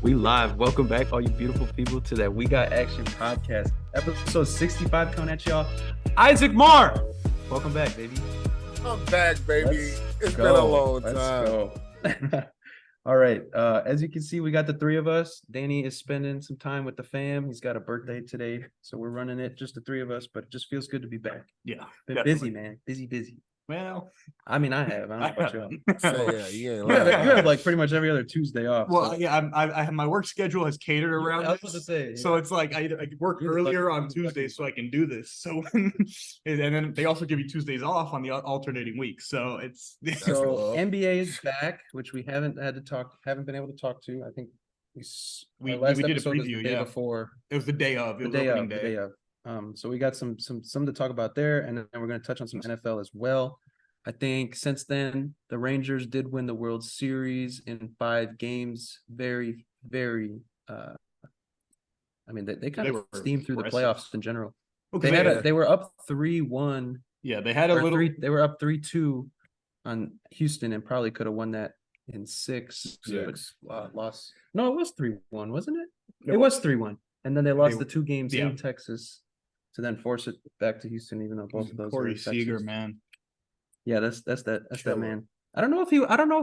We live. Welcome back, all you beautiful people, to that We Got Action podcast. Episode 65 coming at y'all. Isaac Marr. Welcome back, baby. I'm back, baby. It's been a long time. Let's go. All right. As you can see, we got the three of us. Danny is spending some time with the fam. He's got a birthday today, so we're running it, just the three of us, but it just feels good to be back. Yeah. Been busy, man. Busy. Well, I mean, I have. I don't know about you. So, yeah, you ain't You lying. have like pretty much every other Tuesday off. well, so. yeah. I have my work schedule has catered around I was this. about to say, So it's like I work You're earlier lucky. on Tuesdays so I can do this. So and then they also give you Tuesdays off on the alternating weeks. So it's So cool. NBA is back, which we haven't been able to talk to. I think We our last did a episode was preview, the day yeah. before, it was the day of. It the was day opening of, the day. day of. So we got some to talk about there, and then we're going to touch on some NFL as well. I think since then the Rangers did win the World Series in 5 games. Very, very. I mean, they kind of were steamed through the impressive. playoffs in general. Well, They were up 3-1. yeah, they had a Or little. they were up 3-2 on Houston and probably could have won that in 6. Six. But, lost. No, it was 3-1, wasn't it? It was 3-1, and then they lost the 2 games yeah. in Texas to then force it back to Houston, even though both of those were Corey in Texas. Seager, man. Yeah, that's that Killer. man. I don't know if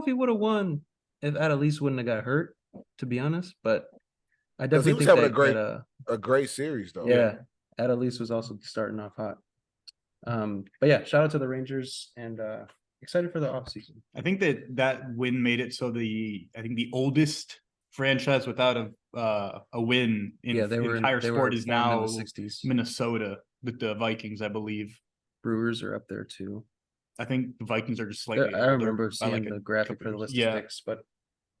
he would have won if Adelise wouldn't have got hurt, to be honest. But I Because he definitely was think having a great series, though. yeah, Adelise was also starting off hot. But yeah, shout out to the Rangers and excited for the offseason. I think that win made it so the oldest franchise without a win in Yeah, the they entire were sport is formed in now the 60s. Minnesota with the Vikings, I believe. Brewers are up there too. I think the Vikings are just slightly. I remember older by seeing like a the graphic couple for the years. list Yeah, of picks, but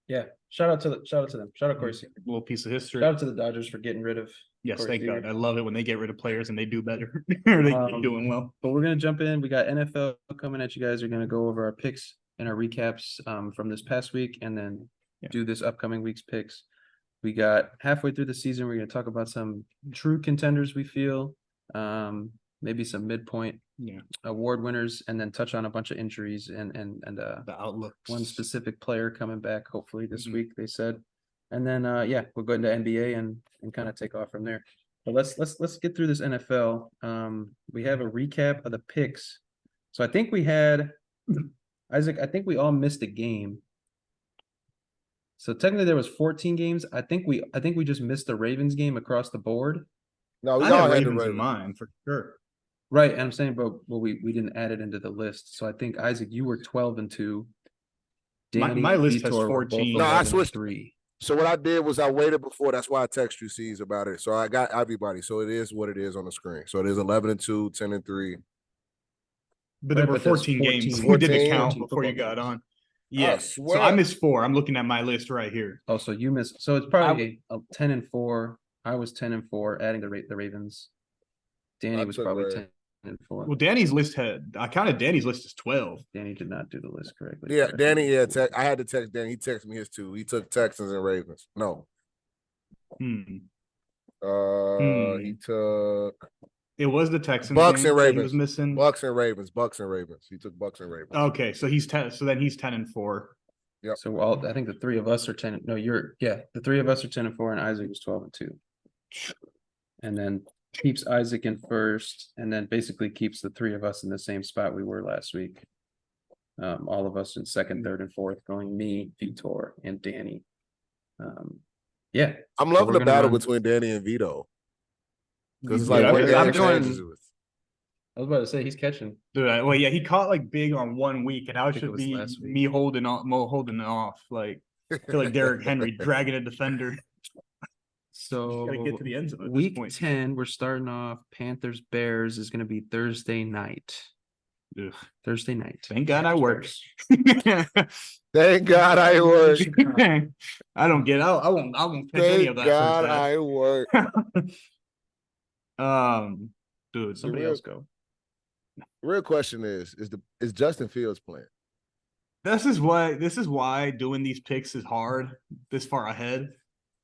yeah, shout out to them. Shout out Corey Seager. little piece of history. Shout out to the Dodgers for getting rid of. Yes, Corey thank Seager. God. I love it when they get rid of players and they do better. Or they keep doing well. But we're gonna jump in. We got NFL coming at you guys. We're gonna go over our picks and our recaps from this past week, and then do this upcoming week's picks. We got halfway through the season. We're gonna talk about some true contenders we feel, maybe some midpoint award winners, and then touch on a bunch of injuries and The outlook. one specific player coming back hopefully this week, they said. And then we'll go into NBA and kind of take off from there. But let's get through this NFL. We have a recap of the picks. So I think we had Isaac, I think we all missed a game. So technically there was 14 games. I think we just missed the Ravens game across the board. No, we I all had had the Ravens in Ravens. mind for sure. Right, and I'm saying, but we didn't add it into the list. So I think Isaac, you were 12-2. My list has Vitor were both 14. No, I 11-3. So what I did was I waited before. That's why I text you, C's, about it. So I got everybody. So it is what it is on the screen. So it is 11-2, 10-3. But there Right, were but there's 14 games. 14 We didn't 14 count before you football got games. on. Yeah. So swear. I missed 4. I'm looking at my list right here. Oh, so you missed. So it's probably a 10-4. I was 10-4, adding the Ravens. Danny I was took probably Ravens. 10-4. Well, Danny's list I counted Danny's list as 12. Danny did not do the list correctly. Yeah, Danny. Yeah, I had to text Danny. He texted me his 2. He took Texans and Ravens. No. He took It was the Texans. Bucks game and that Ravens. He was missing. Bucks and Ravens. He took Bucks and Ravens. Okay, so he's 10. So then he's 10-4. Yep. So I think the three of us are 10. No, the three of us are 10-4, and Isaac was 12-2. And then keeps Isaac in first, and then basically keeps the three of us in the same spot we were last week. All of us in second, third, and fourth, going me, Vitor, and Danny. Yeah. I'm So loving we're the gonna battle run- between Danny and Vito. Because it's Yeah, like what I'm the going- exchanges with. I was about to say he's catching. Dude, well, yeah, he caught like big on one week, and now it think it should was be last week. me holding off. Like, I feel like Derrick Henry dragging a defender. So Gotta get to the end zone at this week point. 10, we're starting off. Panthers Bears is going to be Thursday night. Ugh. Thursday night. Thank God I work. Thank God I work. I don't get out. I won't pick any Thank of that. God first half. I work. Dude, Somebody real- else go. Real question is Justin Fields playing? this is why doing these picks is hard this far ahead.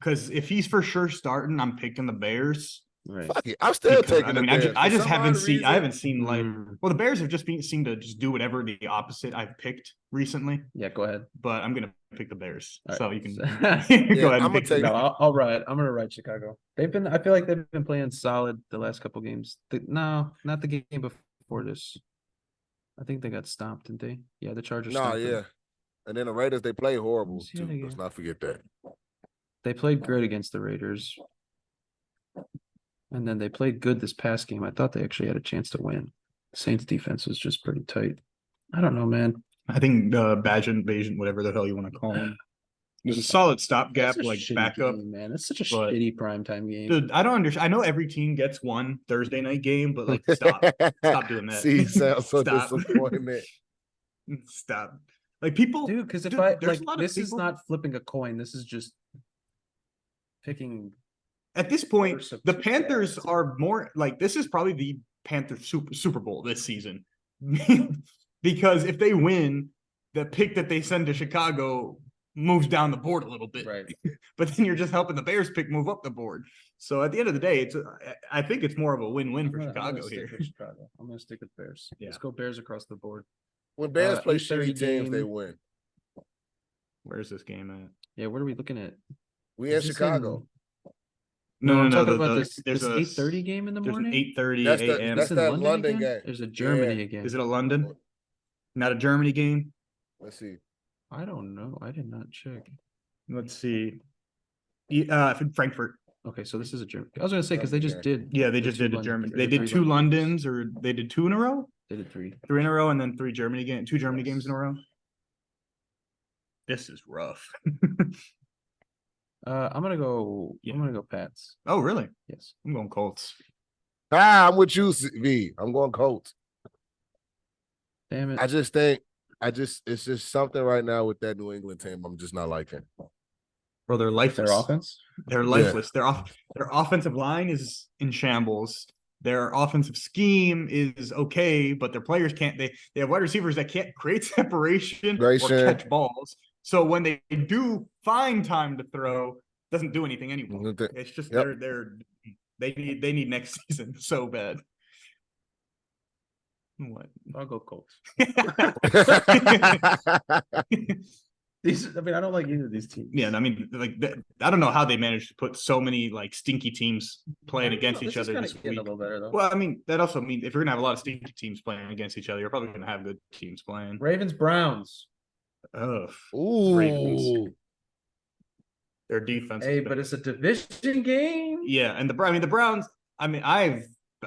Because if he's for sure starting, I'm picking the Bears. Right. Fuck it. I'm still Because, taking the I Bears. I For just some haven't odd seen. I reason- haven't seen like. Mm. Well, the Bears have just seem to just do whatever the opposite I've picked recently. Yeah, go ahead. But I'm gonna pick the Bears, All so right. you can Yeah, go ahead and I'm gonna pick. take- No, I'll ride. I'm gonna ride Chicago. I feel like they've been playing solid the last couple games. No, not the game before this. I think they got stomped, didn't they? Yeah, the Chargers. Nah, stomped them. yeah. And then the Raiders, they play horrible see how too. they Let's go. not forget that. They played great against the Raiders. And then they played good this past game. I thought they actually had a chance to win. Saints defense was just pretty tight. I don't know, man. I think badge invasion, whatever the hell you want to call them. There's a solid stopgap, That's a like shitty backup. game, man. That's such a but- shitty primetime game. Dude, I don't understand. I know every team gets one Thursday night game, but like, stop doing that. See, sounds so Stop. disappointed. Stop. Like people, Dude, because if dude, I there's like a lot of this is people- not flipping a coin. This is just picking. at this point, Worse of the two Panthers bad. are more like this is probably the Panthers Super Bowl this season. Because if they win, the pick that they send to Chicago moves down the board a little bit. Right. But then you're just helping the Bears pick move up the board. So at the end of the day, I think it's more of a win-win for I'm gonna Chicago stick here. with Chicago. I'm gonna stick with Bears. Yeah. Let's go Bears across the board. When Bears play 8:30 shitty teams, they game. win. Where's this game at? Yeah, what are we looking at? We in Is this Chicago. No, I'm no, talking about the- this there's a 8:30 game in the There's an morning. 8:30 That's the- a.m. that's in that London London again? game. There's a Germany Yeah. again. Is it a London? Not a Germany game? Let's see. I don't know. I did not check. Let's see. Frankfurt. Okay, so this is a German. I was gonna say because they just did. Yeah, they the just two did a London- Germany. or They the did three two London Londons, games. or they did two in a row? They did three. 3 in a row, and then 3 Germany games, 2 Germany games in a Yes. row. This is rough. I'm gonna go. Yeah. I'm gonna go Pats. Oh, really? Yes. I'm going Colts. I'm with you, V. I'm going Colts. Damn it. I just think, it's just something right now with that New England team. I'm just not liking. Bro, they're lifeless. Their offense. They're lifeless. Their offensive line is in shambles. Their offensive scheme is okay, but their players can't. They have wide receivers that can't create separation or catch balls. So when they do find time to throw, doesn't do anything anymore. It's just Yep. they need next season so bad. What? I'll go Colts. These. I mean, I don't like either of these teams. Yeah, I mean, I don't know how they managed to put so many like stinky teams playing against This each is other kinda this getting week. a little better though. Well, I mean, that also means if you're gonna have a lot of stinky teams playing against each other, you're probably gonna have good teams playing. Ravens Browns. Ugh, Ooh. their defense. Hey, is but bad. it's a division game. Yeah, and the Browns. I mean, I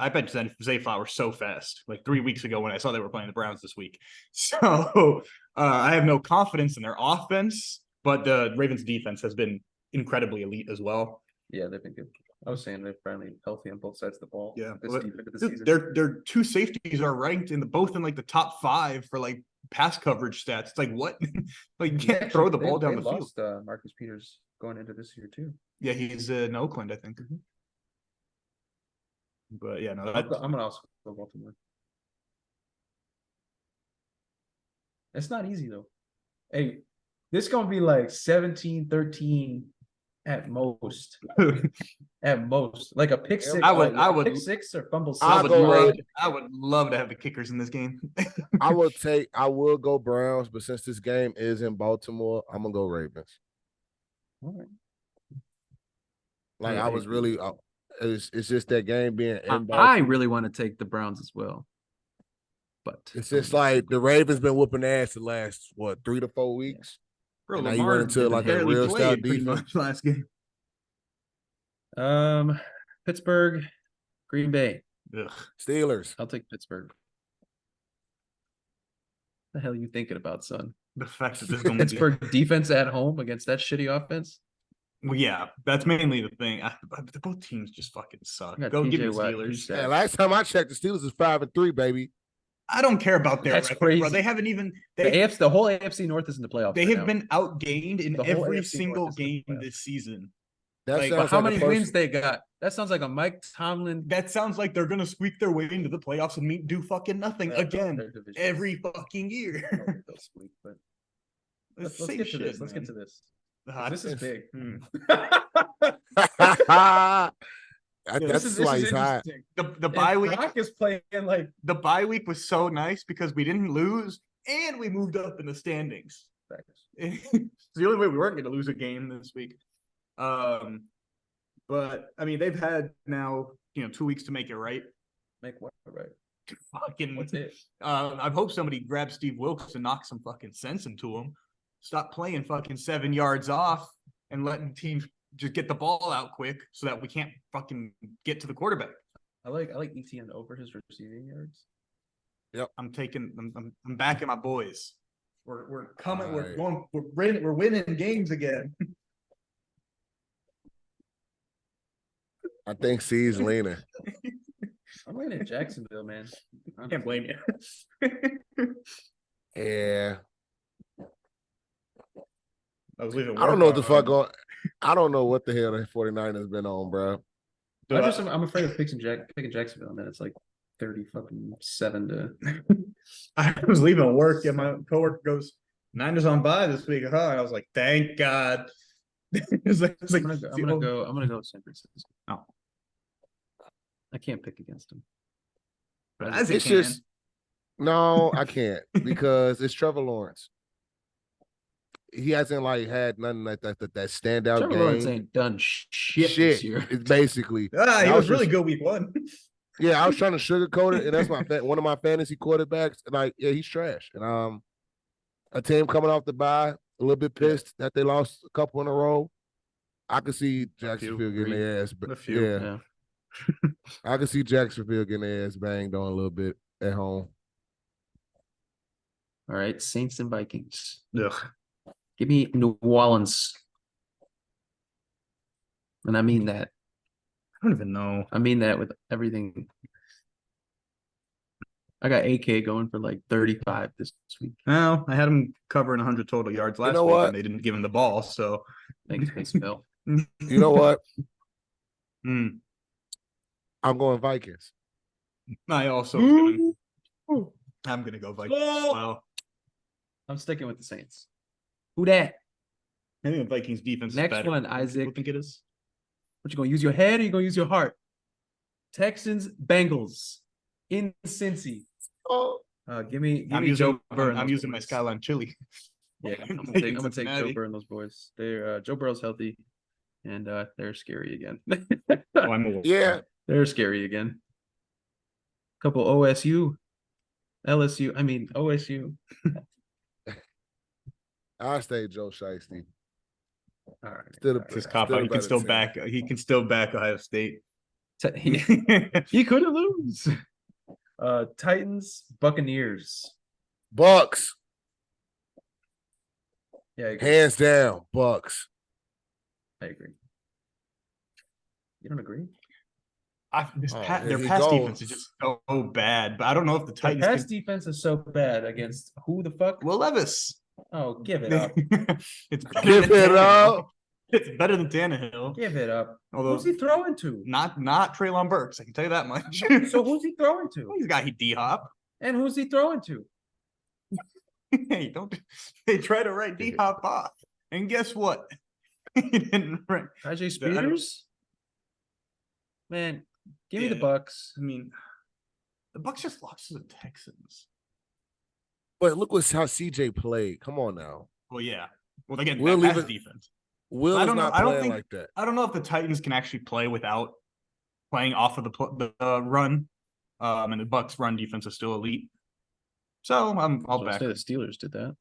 bet Zay Flowers so fast, like 3 weeks ago when I saw they were playing the Browns this week. So I have no confidence in their offense, but the Ravens defense has been incredibly elite as well. Yeah, they've been good. I was saying they're finally healthy on both sides of the ball. Yeah, This but deep into the Dude, season. their 2 safeties are ranked both in like the top 5 for like pass coverage stats. It's like what? Like you can't throw the ball down the field. lost Marcus Peters going into this year too. Yeah, he's in Oakland, I think. Mhm. But yeah, no, I'm gonna also go Baltimore. It's not easy though. Hey, this gonna be like 17-13 at most. At most. Like a pick six. I would- pick six or fumble six. I'll go Ravens. I would love to have the kickers in this game. I will go Browns, but since this game is in Baltimore, I'm gonna go Ravens. All right. Like Yeah, I was really, it's just that game being in I Baltimore. really want to take the Browns as well. But It's just like the Ravens been whooping ass the last 3 to 4 weeks. Bro, And now you Lamar run into, like, a barely real played stout pretty defense. much last game. Pittsburgh, Green Bay. Ugh. Steelers. I'll take Pittsburgh. The hell are you thinking about, son? The fact that this is going to be Pittsburgh defense at home against that shitty offense. well, yeah, that's mainly the thing. Both teams just fucking suck. I got Go give TJ me Watt, Steelers. he's Yeah, last time I checked, the Steelers is 5-3, baby. I don't care about their That's record, bro. crazy. They haven't even The whole AFC North is in the playoffs. they right have now. been outgained in The whole every AFC single North is in the game playoffs. this season. That Like, sounds But how like a many person- wins they got? That sounds like a Mike Tomlin. That sounds like they're gonna squeak their way into the playoffs and do fucking nothing again Their division. every fucking year. They'll squeak, but Let's let's get to this. Let's get to this. Ah, This is big. Hmm. That's why he's hot. The bye week. Brock is playing like the bye week was so nice because we didn't lose and we moved up in the standings. It's the only way we weren't going to lose a game this week. But I mean, they've had now 2 weeks to make it right. Make what right? Fucking. What's it? I hope somebody grabs Steve Wilkes and knocks some fucking sense into him. Stop playing fucking 7 yards off and letting teams just get the ball out quick so that we can't fucking get to the quarterback. I like ETN over his receiving yards. Yep, I'm backing my boys. We're coming. Right. We're winning games again. I think C's leaning. I'm leaning at Jacksonville, man. I can't blame you. Yeah. I was leaving. I don't know what the fuck on. I don't know what the hell the 49ers been on, bro. I'm afraid of picking Jacksonville, and then it's like 30-7 to. I was leaving work, and my coworker goes, "Niners on bye this week, huh?" And I was like, "Thank God." I'm gonna go San Francisco. Oh, I can't pick against them. but It's just no, I can't because it's Trevor Lawrence. He hasn't had nothing like that standout Trevor game. Lawrence ain't done shit this year. It's basically. he was really good week 1. Yeah, I was trying to sugarcoat it, and that's one of my fantasy quarterbacks. He's trash. And a team coming off the bye, a little bit pissed that they lost a couple in a row. I could see Jacksonville getting their ass. Yeah. I could see Jacksonville getting their ass banged on a little bit at home. All right, Saints and Vikings. Ugh. Give me New Orleans. And I mean that. I don't even know. I mean that with everything. I got AK going for like 35 this week. Well, I had him covering 100 total yards last week, and they didn't give him the ball. So Thanks, Phil. You know what? I'm going Vikings. I also. I'm gonna go Vikings. Well, I'm sticking with the Saints. Who that? I think the Vikings defense. Next is better. one, Isaac. What do you think it is? What you gonna use your head or you gonna use your heart? Texans, Bengals in Cincy. Give me Joe Burrow. I'm using my Skyline chili. Yeah, I'm gonna take Joe Burrow and those boys. They're Joe Burrow's healthy, and they're scary again. They're scary again. Couple OSU, LSU. I mean OSU. I stay Joe Shiesty. All right, His cop out. He can still back Ohio State. He couldn't lose. Titans, Buccaneers. Bucks. Yeah, hands down, Bucks. I agree. You don't agree? Their pass defense is just so bad, but I don't know if the Titans. Their pass defense is so bad against who the fuck? Will Levis. Oh, give it up. Give it up. It's better than Tannehill. Give it up. Although, who's he throwing to? Not Treylon Burks. I can tell you that much. So who's he throwing to? He's got D-Hop. And who's he throwing to? Hey, don't. They try to write D-Hop off, and guess what? He didn't write. IJ Spears. Man, give me the Bucks. I mean, the Bucks just lost to the Texans. But look how CJ played. Come on now. Well, yeah. Well, again, that's defense. Will is not playing like that. I don't know if the Titans can actually play without playing off of the run. And the Bucks' run defense is still elite. So I'll back. The Steelers did that.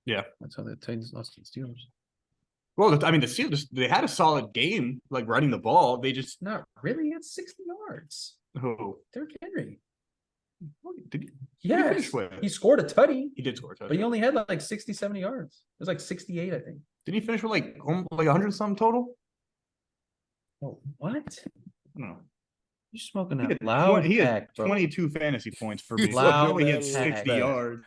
Yeah, that's how the Titans lost to the Steelers. Well, I mean, the Steelers, they had a solid game, like running the ball. They just not really. He had 60 yards. Who? Derrick Henry. Did he? Yes. He scored a tutty. He did score a tutty. But he only had like 60, 70 yards. It was like 68, I think. Did he finish with like 100 some total? Oh, what? I don't know. You're smoking a loud He had pack, 22 fantasy points for me. Loud he had 60 yards.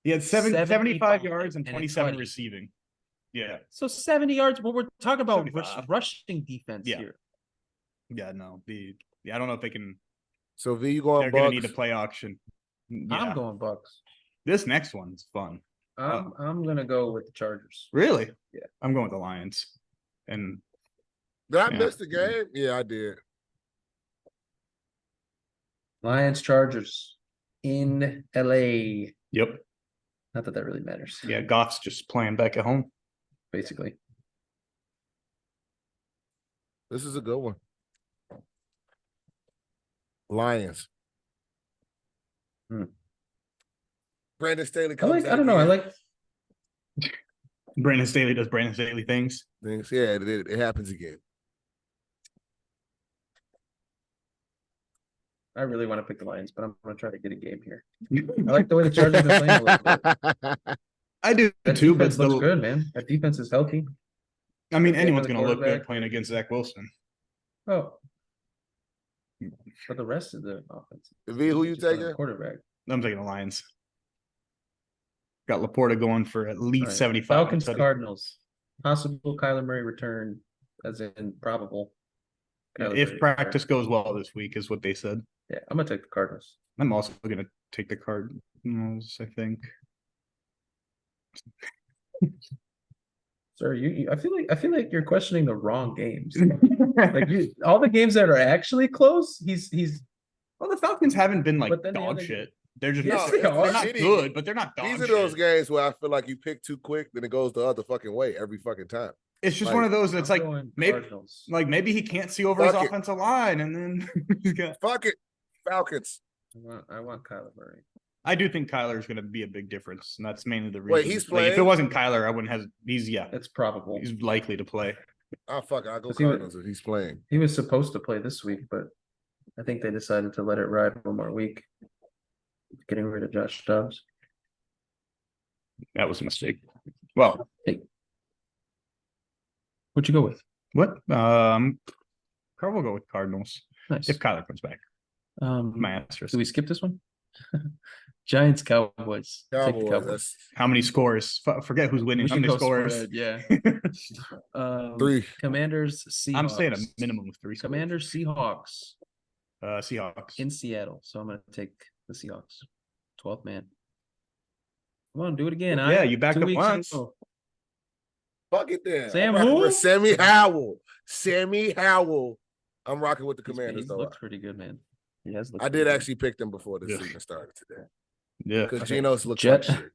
He had 75 yards and 27 receiving. Yeah. So 70 yards. Well, we're talking about rushing defense here. Yeah, no. I don't know if they can. So V, you going? They're going to need a play auction. Yeah. I'm going Bucks. This next one's fun. I'm gonna go with the Chargers. Really? Yeah. I'm going with the Lions. And Did I miss the game? Yeah, I did. Lions Chargers in LA. Yep. Not that really matters. Yeah, Goff's just playing back at home. Basically. This is a good one. Lions. Brandon Staley comes I don't know. I like Brandon Staley does Brandon Staley things. Yeah, it happens again. I really want to pick the Lions, but I'm going to try to get a game here. I like the way the Chargers are playing a little bit. I do That too, but defense looks good, man. That defense is healthy. I mean, anyone's the going to look good quarterback. playing against Zach Wilson. Oh. But the rest of the offense. V, who you taking? Quarterback. I'm taking the Lions. Got Laporta going for at least 75. Falcons, Cardinals. Possible Kyler Murray return, as in probable. If practice goes well this week, is what they said. Yeah, I'm gonna take the Cardinals. I'm also gonna take the Cardinals, I think. Sir, I feel like you're questioning the wrong games. Like all the games that are actually close, he's. Well, the Falcons haven't been like the dog shit. They're just they're not good, but they're not dog shit. These are those games where I feel like you pick too quick, then it goes the other fucking way every fucking time. It's just one of those that's maybe he can't see over his offensive line, and then he's got fuck it, Falcons. I want Kyler Murray. I do think Kyler is going to be a big difference, and that's mainly the reason. Wait, he's playing. If it wasn't Kyler, I wouldn't have. It's probable. He's likely to play. Oh fuck it, I'll go Cardinals if he's playing. He was supposed to play this week, but I think they decided to let it ride one more week. Getting rid of Josh Dobbs. That was a mistake. Well, hey. What'd you go with? What? Carl will go with Cardinals. Nice. If Kyler comes back. My answer. Do we skip this one? Giants, Cowboys. Cowboys. How many scores? Forget who's winning. How many scores? Spread, yeah. 3. Commanders, Seahawks. I'm saying a minimum of 3 scores. Commanders, Seahawks. Seahawks. In Seattle. So I'm going to take the Seahawks. 12th man. Come on, do it again. Yeah, you backed up once. Fuck it then. Sammy Howell. Sammy Howell. I'm rocking with the Commanders, though. Looks pretty good, man. He has I did actually pick them before the season started today. Yeah. Because Geno's looks Jet. like shit.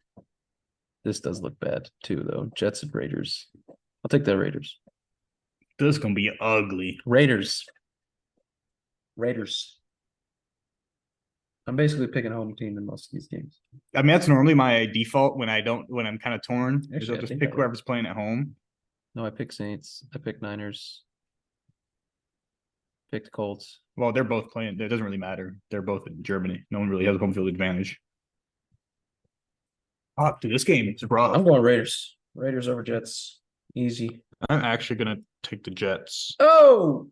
This does look bad, too, though. Jets and Raiders. I'll take the Raiders. This is going to be ugly. Raiders. I'm basically picking a home team in most of these games. I mean, that's normally my default when I'm kind of torn. Actually, I'll just pick whoever's playing at home. No, I pick Saints. I pick Niners. Picked Colts. Well, they're both playing. It doesn't really matter. They're both in Germany. No one really has home field advantage. Oh, dude, this game is rough. I'm going Raiders. Raiders over Jets. Easy. I'm actually going to take the Jets. Oh!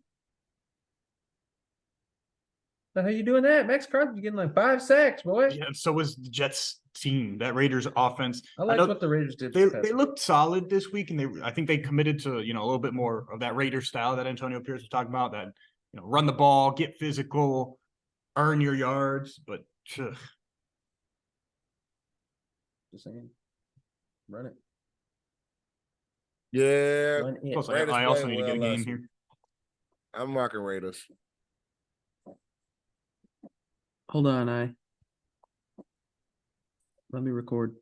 How you doing that? Max Crosby's getting like 5 sacks, boy. Yeah, and so was the Jets team. That Raiders offense. I like what the Raiders did. They looked solid this week, and I think they committed to a little bit more of that Raiders style that Antonio Pierce was talking about. That run the ball, get physical, earn your yards. But just saying, run it. Yeah. Run it. Plus, I also need to get a game here. I'm rocking Raiders. Hold on, let me record.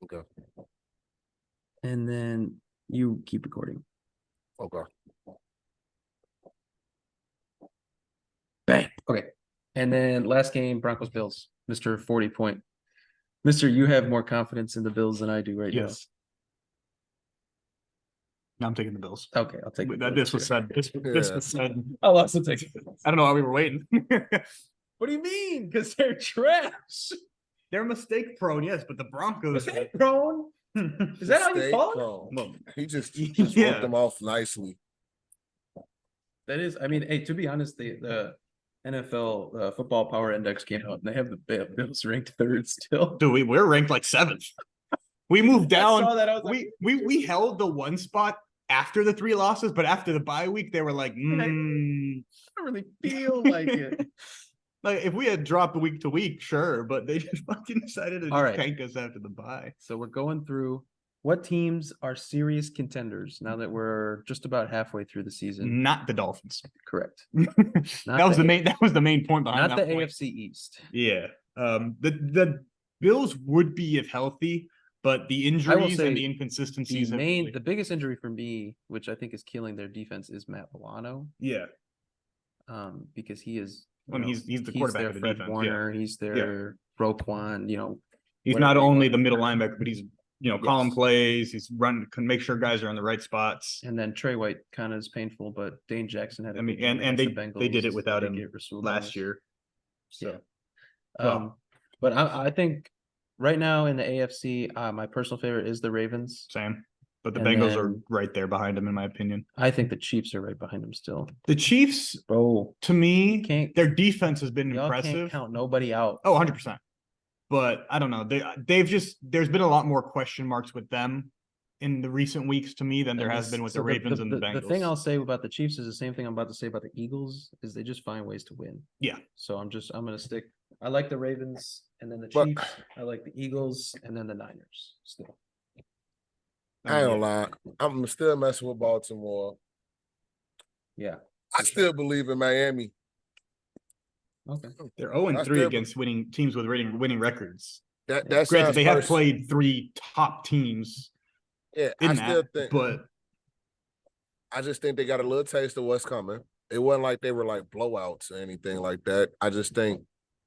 Okay. And then you keep recording. Okay. Bang. Okay. And then last game, Broncos Bills. Mr. 40 point. Mr. You have more confidence in the Bills than I do right now. No, I'm taking the Bills. Okay, I'll take that. This was said. This was said. I'll also take it. I don't know why we were waiting. What do you mean? Because they're trash. They're mistake prone, yes, but the Broncos. Mistake prone? Is that how you call it? Well, he just wrote them off nicely. That is, I mean, hey, to be honest, the NFL football power index came out and they have the Bills ranked 3rd still. Dude, we're ranked like 7th. We moved down. I saw that, I was like, we held the 1 spot after the 3 losses, but after the bye week, they were like, I don't really feel like it. Like if we had dropped week to week, sure, but they just fucking decided to tank us after the bye. So we're going through What teams are serious contenders now that we're just about halfway through the season? Not the Dolphins. Correct. That was the main point behind not that the point. AFC East. Yeah. The Bills would be if healthy, but the injuries and the inconsistencies. The biggest injury for me, which I think is killing their defense, is Matt Milano. Yeah. Because he is. He's the quarterback of the Fred defense. Warner. Yeah. He's their Roquan. He's not only the middle linebacker, but he's calling plays. He's can make sure guys are in the right spots. And then Trey White kind of is painful, but Dane Jackson had. They did it without him last year. So, but I think right now in the AFC, my personal favorite is the Ravens. Same. But the Bengals are right there behind them, in my opinion. I think the Chiefs are right behind them still. The Chiefs, to me, their defense has been impressive. Can't count nobody out. Oh, 100%. But I don't know. There's been a lot more question marks with them in the recent weeks to me than there has been with the Ravens and the Bengals. The thing I'll say about the Chiefs is the same thing I'm about to say about the Eagles, is they just find ways to win. Yeah. So I'm going to stick. I like the Ravens and then the Chiefs. I like the Eagles and then the Niners still. I ain't gonna lie. I'm still messing with Baltimore. Yeah. I still believe in Miami. Okay. They're 0-3 against teams with winning records. That's granted, they have played 3 top teams. Yeah, but I just think they got a little taste of what's coming. It wasn't like they were like blowouts or anything like that. I just think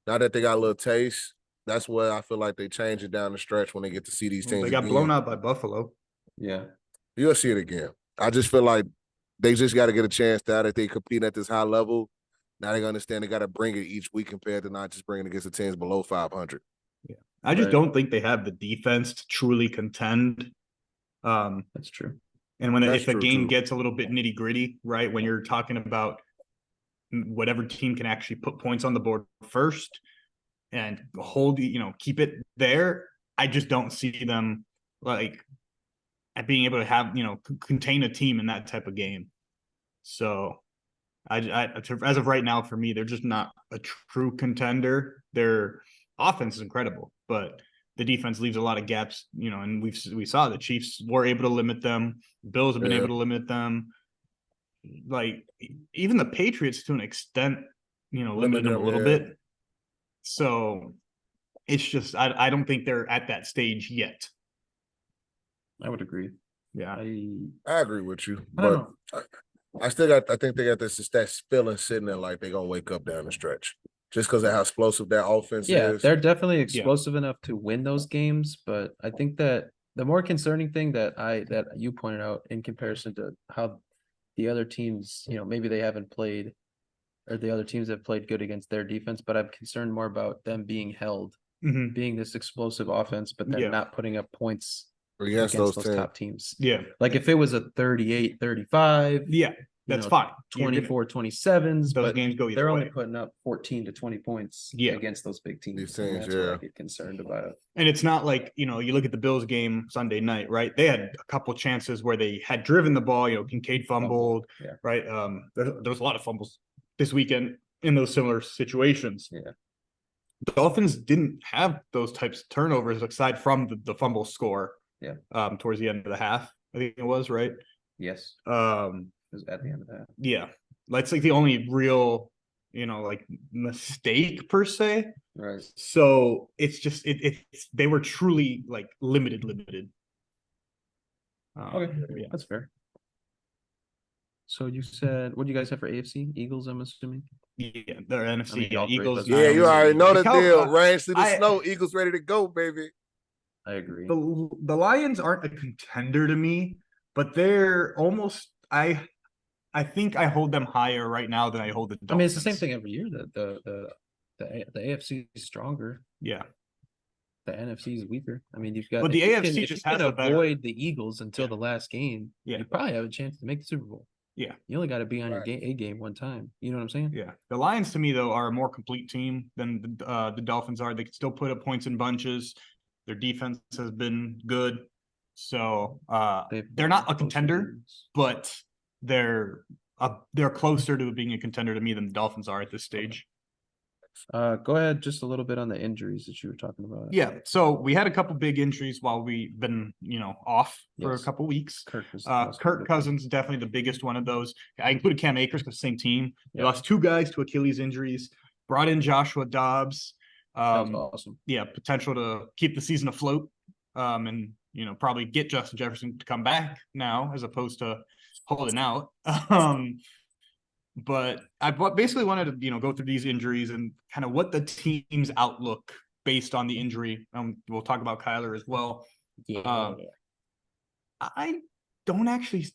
now that they got a little taste, that's where I feel like they change it down the stretch when they get to see these teams. They got blown out by Buffalo. Yeah. You'll see it again. I just feel like they just got to get a chance that they compete at this high level. Now they understand they got to bring it each week compared to not just bringing it against the teams below 500. Yeah. I just don't think they have the defense to truly contend. That's true. And if a game gets a little bit nitty gritty, right, when you're talking about whatever team can actually put points on the board first and keep it there, I just don't see them at being able to have, contain a team in that type of game. So as of right now, for me, they're just not a true contender. Their offense is incredible, but the defense leaves a lot of gaps, and we saw the Chiefs were able to limit them. Bills have been able to limit them. Like even the Patriots to an extent, limited them a little bit. So it's just, I don't think they're at that stage yet. I would agree. Yeah. I agree with you. But I think they got that feeling sitting there like they're going to wake up down the stretch. Just because of how explosive that offense is. Yeah, they're definitely explosive enough to win those games. But I think that the more concerning thing that you pointed out in comparison to how the other teams, maybe they haven't played, or the other teams have played good against their defense, but I'm concerned more about them being held, being this explosive offense, but then not putting up points against those top teams. Yeah. Like if it was a 38-35. Yeah. That's fine. 24-27s, those games go either they're way. only putting up 14 to 20 points against those big teams. These teams, that's what I get concerned about. And it's not like, you look at the Bills game Sunday night, right? They had a couple chances where they had driven the ball, Kincaid fumbled, right? There was a lot of fumbles this weekend in those similar situations. Yeah. The Dolphins didn't have those types of turnovers aside from the fumble score. Yeah. Towards the end of the half, I think it was, right? Yes. It was at the end of that. Yeah. That's like the only real, mistake per se. Right. So it's just they were truly like limited. Okay. Yeah. That's fair. So you said, what do you guys have for AFC? Eagles, I'm assuming? Yeah, they're NFC. Eagles. Yeah, you already know the deal. Range to the snow. Eagles ready to go, baby. I agree. The Lions aren't a contender to me, but they're almost I think I hold them higher right now than I hold the Dolphins. I mean, it's the same thing every year. The AFC is stronger. Yeah. The NFC is weaker. I mean, you've got. But the AFC just has to avoid the Eagles until the last game. Yeah. You probably have a chance to make the Super Bowl. Yeah. You only got to be on your A game one time. You know what I'm saying? Yeah. The Lions, to me, though, are a more complete team than the Dolphins are. They can still put up points in bunches. Their defense has been good. So they're not a contender, but they're closer to being a contender to me than the Dolphins are at this stage. Go ahead, just a little bit on the injuries that you were talking about. Yeah, so we had a couple big injuries while we've been, off for a couple weeks. Kirk Cousins, definitely the biggest one of those. I included Cam Akers because same team. They lost 2 guys to Achilles injuries. Brought in Joshua Dobbs. That was awesome. Yeah, potential to keep the season afloat. And probably get Justin Jefferson to come back now as opposed to holding out. But I basically wanted to, go through these injuries and kind of what the team's outlook based on the injury. We'll talk about Kyler as well. Yeah. I don't actually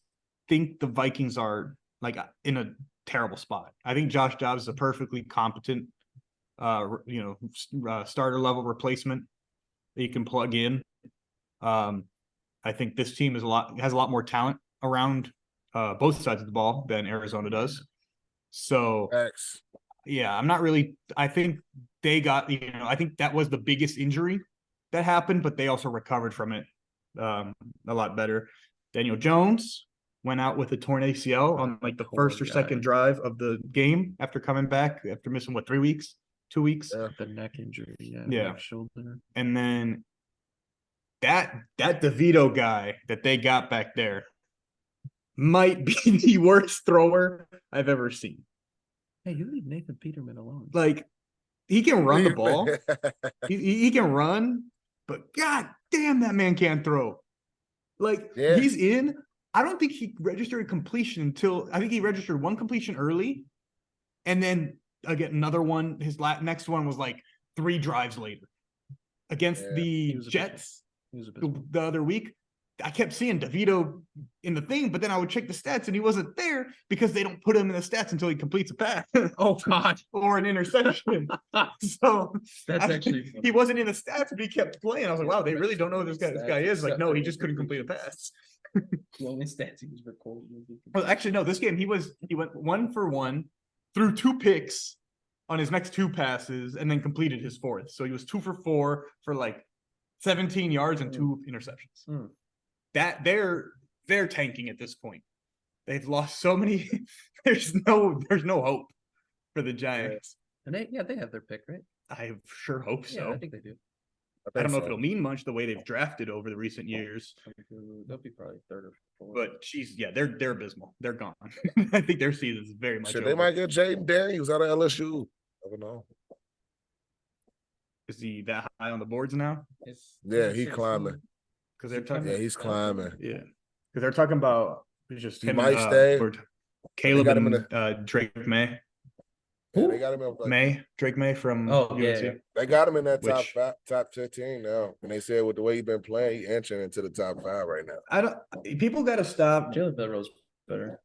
think the Vikings are like in a terrible spot. I think Josh Dobbs is a perfectly competent, starter level replacement that you can plug in. I think this team has a lot more talent around both sides of the ball than Arizona does. So, yeah, I'm not really. I think they got. I think that was the biggest injury that happened, but they also recovered from it a lot better. Daniel Jones went out with a torn ACL on like the first or second drive of the game after coming back after missing 3 weeks, 2 weeks. The neck injury, yeah. Neck, shoulder, and then that DeVito guy that they got back there might be the worst thrower I've ever seen. Hey, you leave Nathan Peterman alone. Like, he can run the ball. he can run, but god damn, that man can't throw. Like, he's in. I don't think he registered a completion until I think he registered one completion early, and then again another one. His next one was like 3 drives later against the Jets the other week. I kept seeing DeVito in the thing, but then I would check the stats and he wasn't there because they don't put him in the stats until he completes a pass. Oh God, or an interception. So that's actually he wasn't in the stats, but he kept playing. I was like, wow, they really don't know who this guy is. Like, no, he just couldn't complete a pass. The only stats he was recording. Well, actually, no. This game he went 1 for 1, threw 2 picks on his next 2 passes, and then completed his 4th. So he was 2 for 4 for like 17 yards and 2 interceptions. That they're tanking at this point. They've lost so many. There's no hope for the Giants. And they have their pick, right? I sure hope so. Yeah, I think they do. I don't know if it'll mean much the way they've drafted over the recent years. They'll be probably 3rd or 4th. But they're abysmal. They're gone. I think their season is very much over. They might get Jaden Daniels out of LSU. I don't know. Is he that high on the boards now? He's climbing. Because they're talking. Yeah, he's climbing. Yeah, because they're talking about just he him might stay. Caleb and Drake May. Yeah, they got him in Drake May from UNC. Yeah. They got him in that top 15 now, and they said with the way he's been playing, he entering into the top 5 right now. People got to stop. Jalen Milroe's better.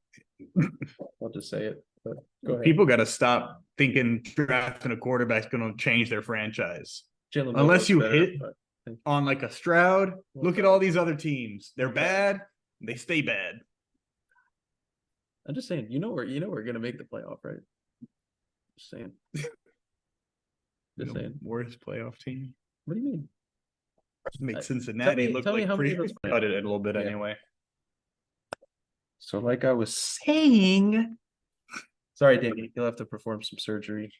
I'll just say it. But go ahead. People got to stop thinking drafting a quarterback's going to change their franchise. Unless you hit on like a Stroud. Look at all these other teams. They're bad. They stay bad. I'm just saying. We're gonna make the playoff, right? Just saying. Worst playoff team. What do you mean? Make Cincinnati look like pretty cut it a little bit anyway. So, like I was saying, sorry, Danny, you'll have to perform some surgery.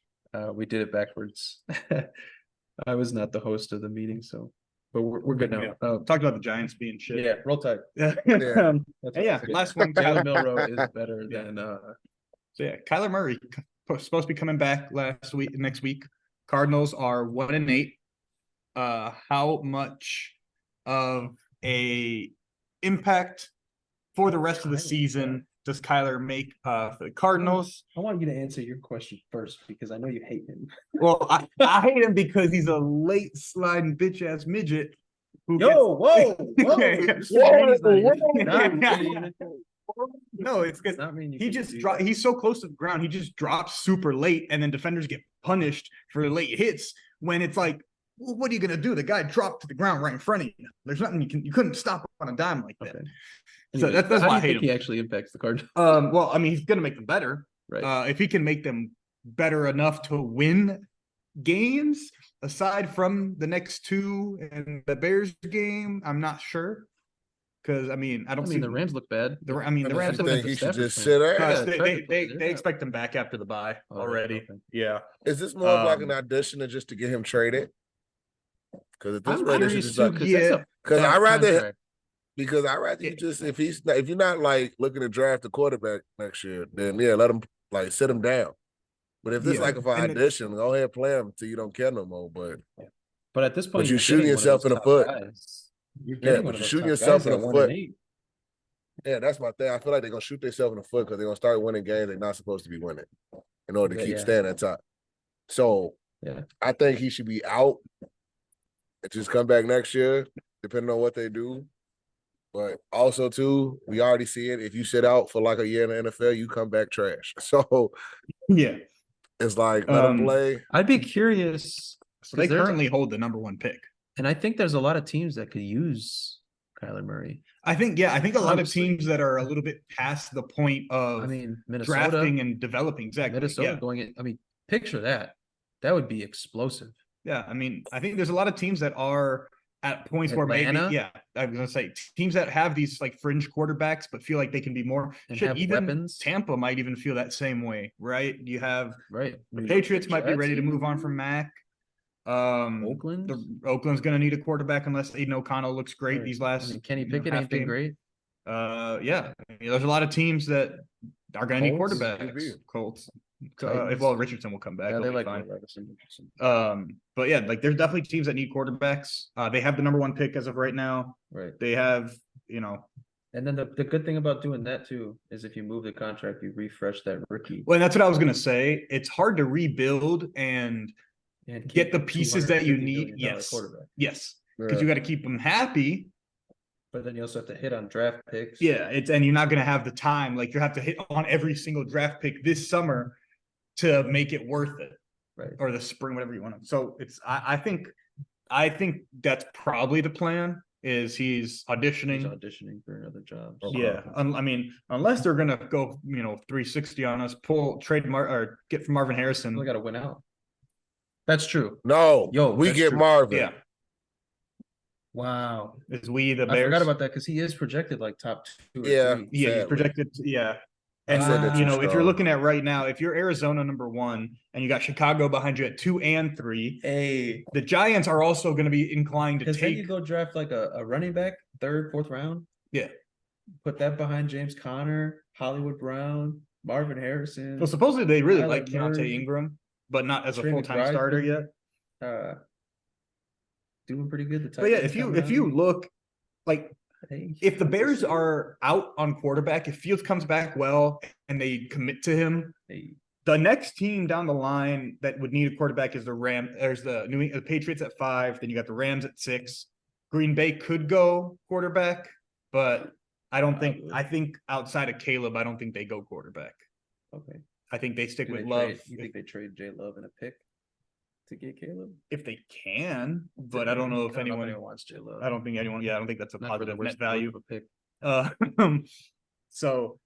We did it backwards. I was not the host of the meeting, but we're good now. Talked about the Giants being shit. Yeah, roll tide. Last one. Jalen Milroe is better than. So Kyler Murray supposed to be coming back next week. Cardinals are 1-8. How much of a impact for the rest of the season does Kyler make for the Cardinals? I want you to answer your question first because I know you hate him. Well, I hate him because he's a late sliding bitch ass midget. Whoa! No, it's because he just he's so close to the ground. He just drops super late, and then defenders get punished for late hits. When it's like, well, what are you gonna do? The guy dropped to the ground right in front of you. There's nothing you couldn't stop on a dime like that. Okay. So that's why I hate him. He actually impacts the Cardinals. Well, I mean, he's gonna make them better. Right. If he can make them better enough to win games, aside from the next 2 and the Bears game, I'm not sure. Because I mean, I don't see the Rams look bad. the I mean, Rams you look think he should Stafford's just playing. sit Plus, out? they expect him back after the bye already. Okay. Yeah. Is this more of like an audition or just to get him traded? Because at this I'm rate, they should curious just too, like, because Yeah. because I rather contract. because I rather you just if you're not like looking to draft a quarterback next year, then yeah, let him like sit him down. But if this Yeah. like if I And audition, go ahead play him until you don't care no more. But at this point, you're shooting getting one of yourself those in the top foot. guys. You're Yeah, getting but one of you're those shooting top yourself guys in at the 1 foot. and 8. Yeah, that's my thing. I feel like they're gonna shoot themselves in the foot because they're gonna start winning games they're not supposed to be winning in order to keep staying at top. So Yeah, I think he should be out and just come back next year, depending on what they do. But also, too, we already see it. If you sit out for like a year in the NFL, you come back trash. So yeah. it's like let them play. I'd be curious. So they 'cause there's- currently hold the #1 pick. and I think there's a lot of teams that could use Kyler Murray. I think a lot of Honestly. teams that are a little bit past the point of I mean, Minnesota, drafting and developing. Exactly. Minnesota going in. I mean, picture that. That would be explosive. Yeah. I mean, I think there's a lot of teams that are at points where Atlanta? maybe, I was gonna say teams that have these like fringe quarterbacks, but feel like they can be more. And Shit, have even weapons. Tampa might even feel that same way, right? You have Right. the Patriots might be Jets ready to even? move on from Mac. Oakland? Oakland's gonna need a quarterback unless Aiden O'Connell looks great Right. these I last. mean, Kenny you know, Pickett half ain't been game. great. Yeah, I mean, there's a lot of teams that are going to need Colts? quarterbacks. Colts. Titans. Well, Richardson will come back. Yeah, He'll they be like fine. Richardson. But yeah, like there's definitely teams that need quarterbacks. They have the #1 pick as of right now. Right. They have, And then the good thing about doing that too is if you move the contract, you refresh that rookie. well, that's what I was going to say. It's hard to rebuild and And get keep the a pieces that you $250 need. million Yes. quarterback. Yes. Because you got to keep them happy. But then you also have to hit on draft picks. Yeah, and you're not going to have the time. Like you have to hit on every single draft pick this summer to make it worth it, Right. or the spring, whatever you want. So it's I think that's probably the plan. Is he's auditioning? He's auditioning for another job. Yeah, I mean, unless they're gonna go 360 on us, or get from Marvin Harrison. We got to win out. That's true. No, we that's get true. Marvin. Yeah, Wow. is we the I Bears? forgot about that because he is projected like top 2 or Yeah. 3. Yeah, he's Sadly. projected. Yeah. I And said that too if you're strong. looking at right now, if you're Arizona #1 and you got Chicago behind you at 2 and 3, Hey. the Giants are also going to be inclined to Because then you take. go draft like a running back, 3rd, 4th round. Yeah. Put that behind James Conner, Hollywood Brown, Marvin Harrison. Well, supposedly they really Kyler like Keontae Murray, Ingram, but not as a Trey full-time McBride, starter yet. Doing pretty good. But yeah, if you look, like, hey, if the Bears are out on quarterback, if Fields comes back well and they commit to him, hey, the next team down the line that would need a quarterback is the Rams. There's the Patriots at 5. Then you got the Rams at 6. Green Bay could go quarterback, but I don't think. I think outside of Caleb, I don't think they go quarterback. okay. I think they stick Do with they Love trade, you think they trade J Love and a pick to get Caleb? if they can, but I don't know if anyone wants J Love. I don't think anyone. Yeah, I don't think that's a positive net value. Of a pick. So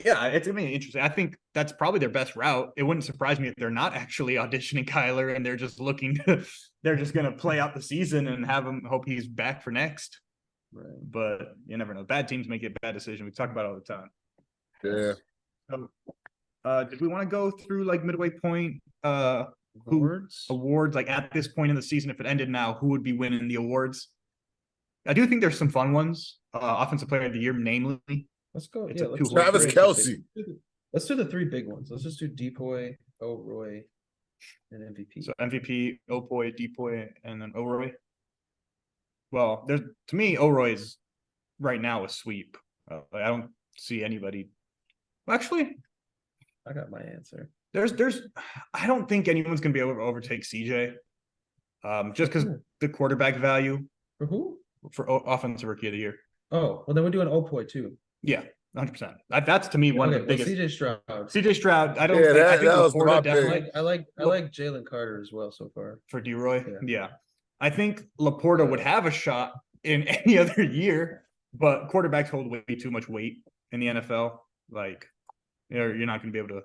yeah, it's gonna be interesting. I think that's probably their best route. It wouldn't surprise me if they're not actually auditioning Kyler and they're just looking to, they're just gonna play out the season and have him hope he's back for next. Right. But you never know. Bad teams make it bad decisions. We talk about it all the time. Yeah. Did we want to go through like midway point Awards? awards, like at this point in the season, if it ended now, who would be winning the awards? I do think there's some fun ones. Offensive player of the year, namely. Let's go. It's Yeah, a let's two-horse Travis race. Kelce. Let's do the 3 big ones. Let's just do Depoy, O'Roy, and MVP. So MVP, Opoy, Depoy, and then O'Roy. Well, there's to me, O'Roy is right now a sweep. I don't see anybody. Actually, I got my answer. there's I don't think anyone's gonna be able to overtake CJ. Just because the quarterback value For who? for offensive rookie of the year. Oh, well, then we're doing Opoy too. Yeah, 100%. That's to me one of the biggest. CJ Stroud. CJ Stroud. I don't. Yeah, I think that was Laporta my I definitely like I like Jalen Carter as well so far. for D-Roy. Yeah. Yeah. I think Laporta would have a shot in any other year, but quarterbacks hold way too much weight in the NFL. Like, you're not going to be able to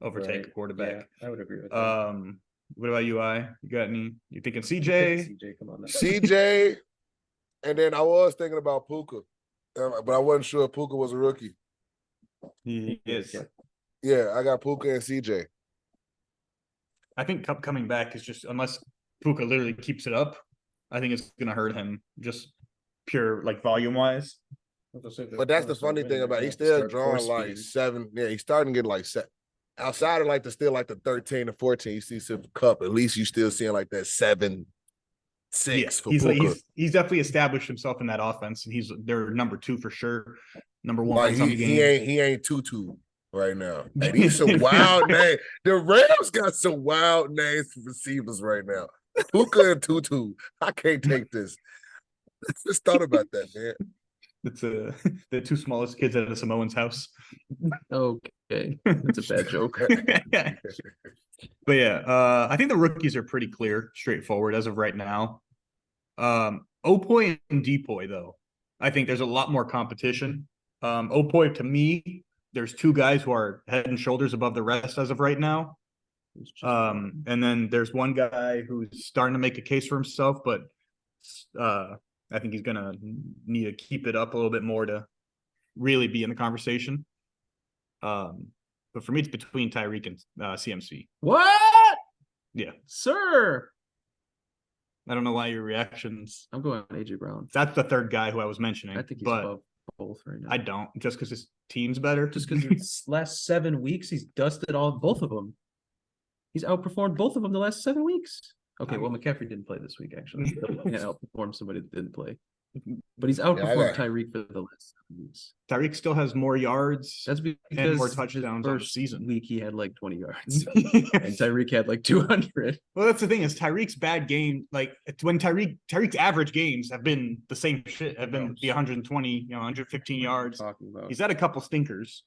overtake Right. a quarterback. Yeah, I would agree with that. What about UI? You got any? You thinking CJ? CJ, come on now. CJ, and then I was thinking about Puka. But I wasn't sure if Puka was a rookie. He is. Yeah, I got Puka and CJ. I think Cup coming back is just, unless Puka literally keeps it up, I think it's going to hurt him just pure like volume wise. But that's the funny thing about it. He's still drawing like 7. Yeah, he's starting to get like 7. Outside of like the 13 to 14, you see some Cup. At least you still seeing like that 7, 6 for he's Puka. Like, he's definitely established himself in that offense, and he's their number 2 for sure. Number 1 like some games. He ain't Tutu right now. And these some wild names. The Rams got some wild names for receivers right now. Puka and Tutu. I can't take this. Just thought about that, man. It's the 2 smallest kids at a Samoan's house. Okay, that's a bad joke. But yeah, I think the rookies are pretty clear, straightforward as of right now. Opoi and Depoy, though, I think there's a lot more competition. Opoi, to me, there's 2 guys who are head and shoulders above the rest as of right now. And then there's one guy who's starting to make a case for himself, but I think he's gonna need to keep it up a little bit more to really be in the conversation. But for me, it's between Tyreek and CMC. What? Yeah, sir. I don't know why your reactions. I'm going AJ Brown. That's the 3rd guy who I was mentioning. I think he's but above both right now. I don't, just because his team's better. Just because his last 7 weeks, he's dusted both of them. He's outperformed both of them the last 7 weeks. Okay, well, McCaffrey didn't play this week, actually. He outperformed somebody that didn't play. But he's outperformed Tyreek for the last 7 weeks. Tyreek still has more yards. That's because and more touchdowns on the first season. Week he had like 20 yards, and Tyreek had like 200. Well, that's the thing is Tyreek's bad game. Like when Tyreek's average games have been the same shit. Have been the 120, 115 yards. He's had a couple stinkers,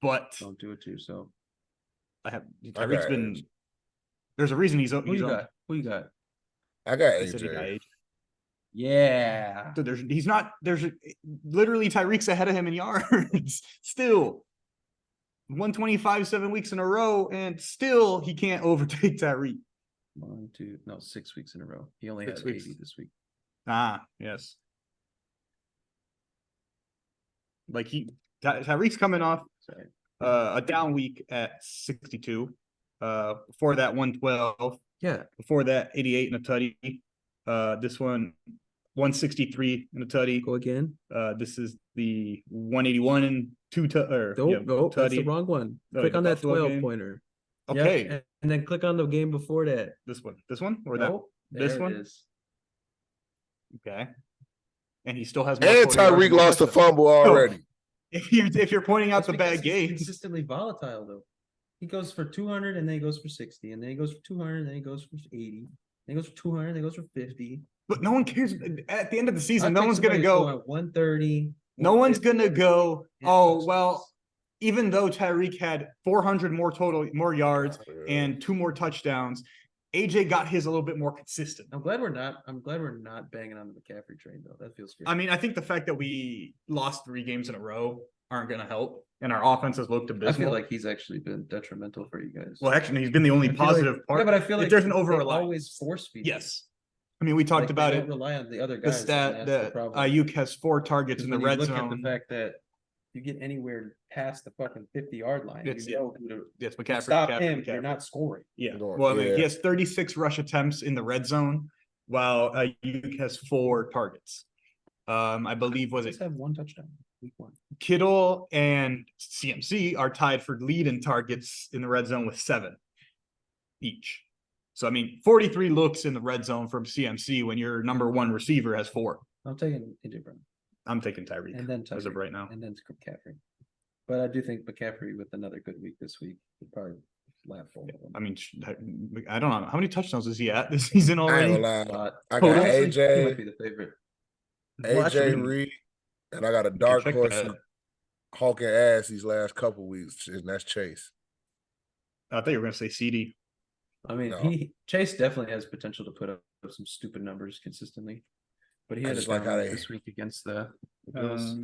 but don't do it to yourself. Tyreek's been. There's a reason he's. Who you got? Who you got? I got AJ. Yeah. So there's literally Tyreek's ahead of him in yards. Still 125 7 weeks in a row, and still he can't overtake Tyreek. 6 weeks in a row. He only 6 had weeks. 80 this week. Yes. Like Tyreek's coming off a down week at 62. Before that 112. Yeah. Before that 88 and a tutty. This one 163 and a tutty. Go again. This is the 181 and 2 tutty. That's the wrong one. Click on that 12 game. Pointer. Okay. Yep. And then click on the game before that. This one or that? This one. Is. Okay. And he still has more. And Tyreek lost the fumble already. If you're pointing out the bad games, consistently volatile though. He goes for 200 and then he goes for 60 and then he goes for 200 and then he goes for 80. Then he goes for 200 and then he goes for 50. But no one cares. At the end of the season, no one's gonna go at 130. No one's gonna go. Oh well, even though Tyreek had 400 more yards and 2 more touchdowns, AJ got his a little bit more consistent. I'm glad we're not banging on the McCaffrey train though. That feels good. I mean, I think the fact that we lost 3 games in a row aren't gonna help, and our offense has looked abysmal. I feel like he's actually been detrimental for you guys. Well, actually, he's been the only positive part. Yeah, but I feel like there's an over-reliance. Always force feed. Yes. I mean, we talked about it. Rely on the other guys. The stat that Ayuk has 4 targets in the red zone. Look at the fact that you get anywhere past the fucking 50-yard line. McCaffrey. Stop McCaffrey. You're not scoring. Yeah. Well, I mean, he has 36 rush attempts in the red zone, while Ayuk has 4 targets. I believe have 1 touchdown. Week 1. Kittle and CMC are tied for lead in targets in the red zone with 7 each. So, I mean, 43 looks in the red zone from CMC when your number 1 receiver has 4. I'm taking AJ Brown. I'm taking Tyreek. And then as of right now. And then McCaffrey. But I do think McCaffrey with another good week this week would probably laugh over him. I mean, I don't know. How many touchdowns is he at this season already? I got AJ. He might be the favorite. AJ Reed. And I got a dark horse hawking ass these last couple weeks, and that's Chase. I thought you were going to say CD. I mean, Chase definitely has potential to put up some stupid numbers consistently, but he had a down this week against the Bills.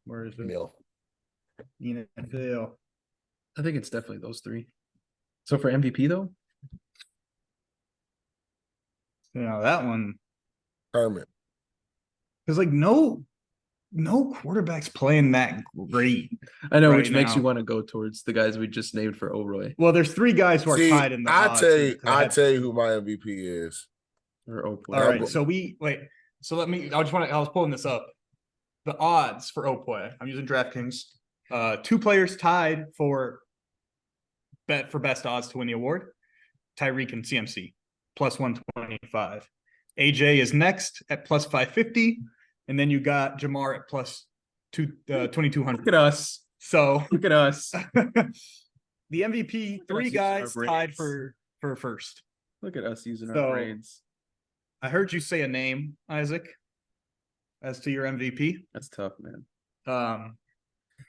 Where is it? Mill. I think it's definitely those 3. So for MVP though, that one, Herman. because no no quarterback's playing that great. I know, right which makes you now. want to go towards the guys we just named for Overlay Well, there's 3 guys who are See, tied in the I odds. tell you who my MVP is. or Oakwood. All right, so I was pulling this up. The odds for Opwe. I'm using DraftKings. 2 players tied for best odds to win the award. Tyreek and CMC plus 125. AJ is next at plus 550, and then you got Jamar at plus 2200. Look at us. So Look at us. the MVP, Look at 3 us guys using our tied brains. for first. Look at us using So- our brains. I heard you say a name, Isaac, as to your MVP. That's tough, man.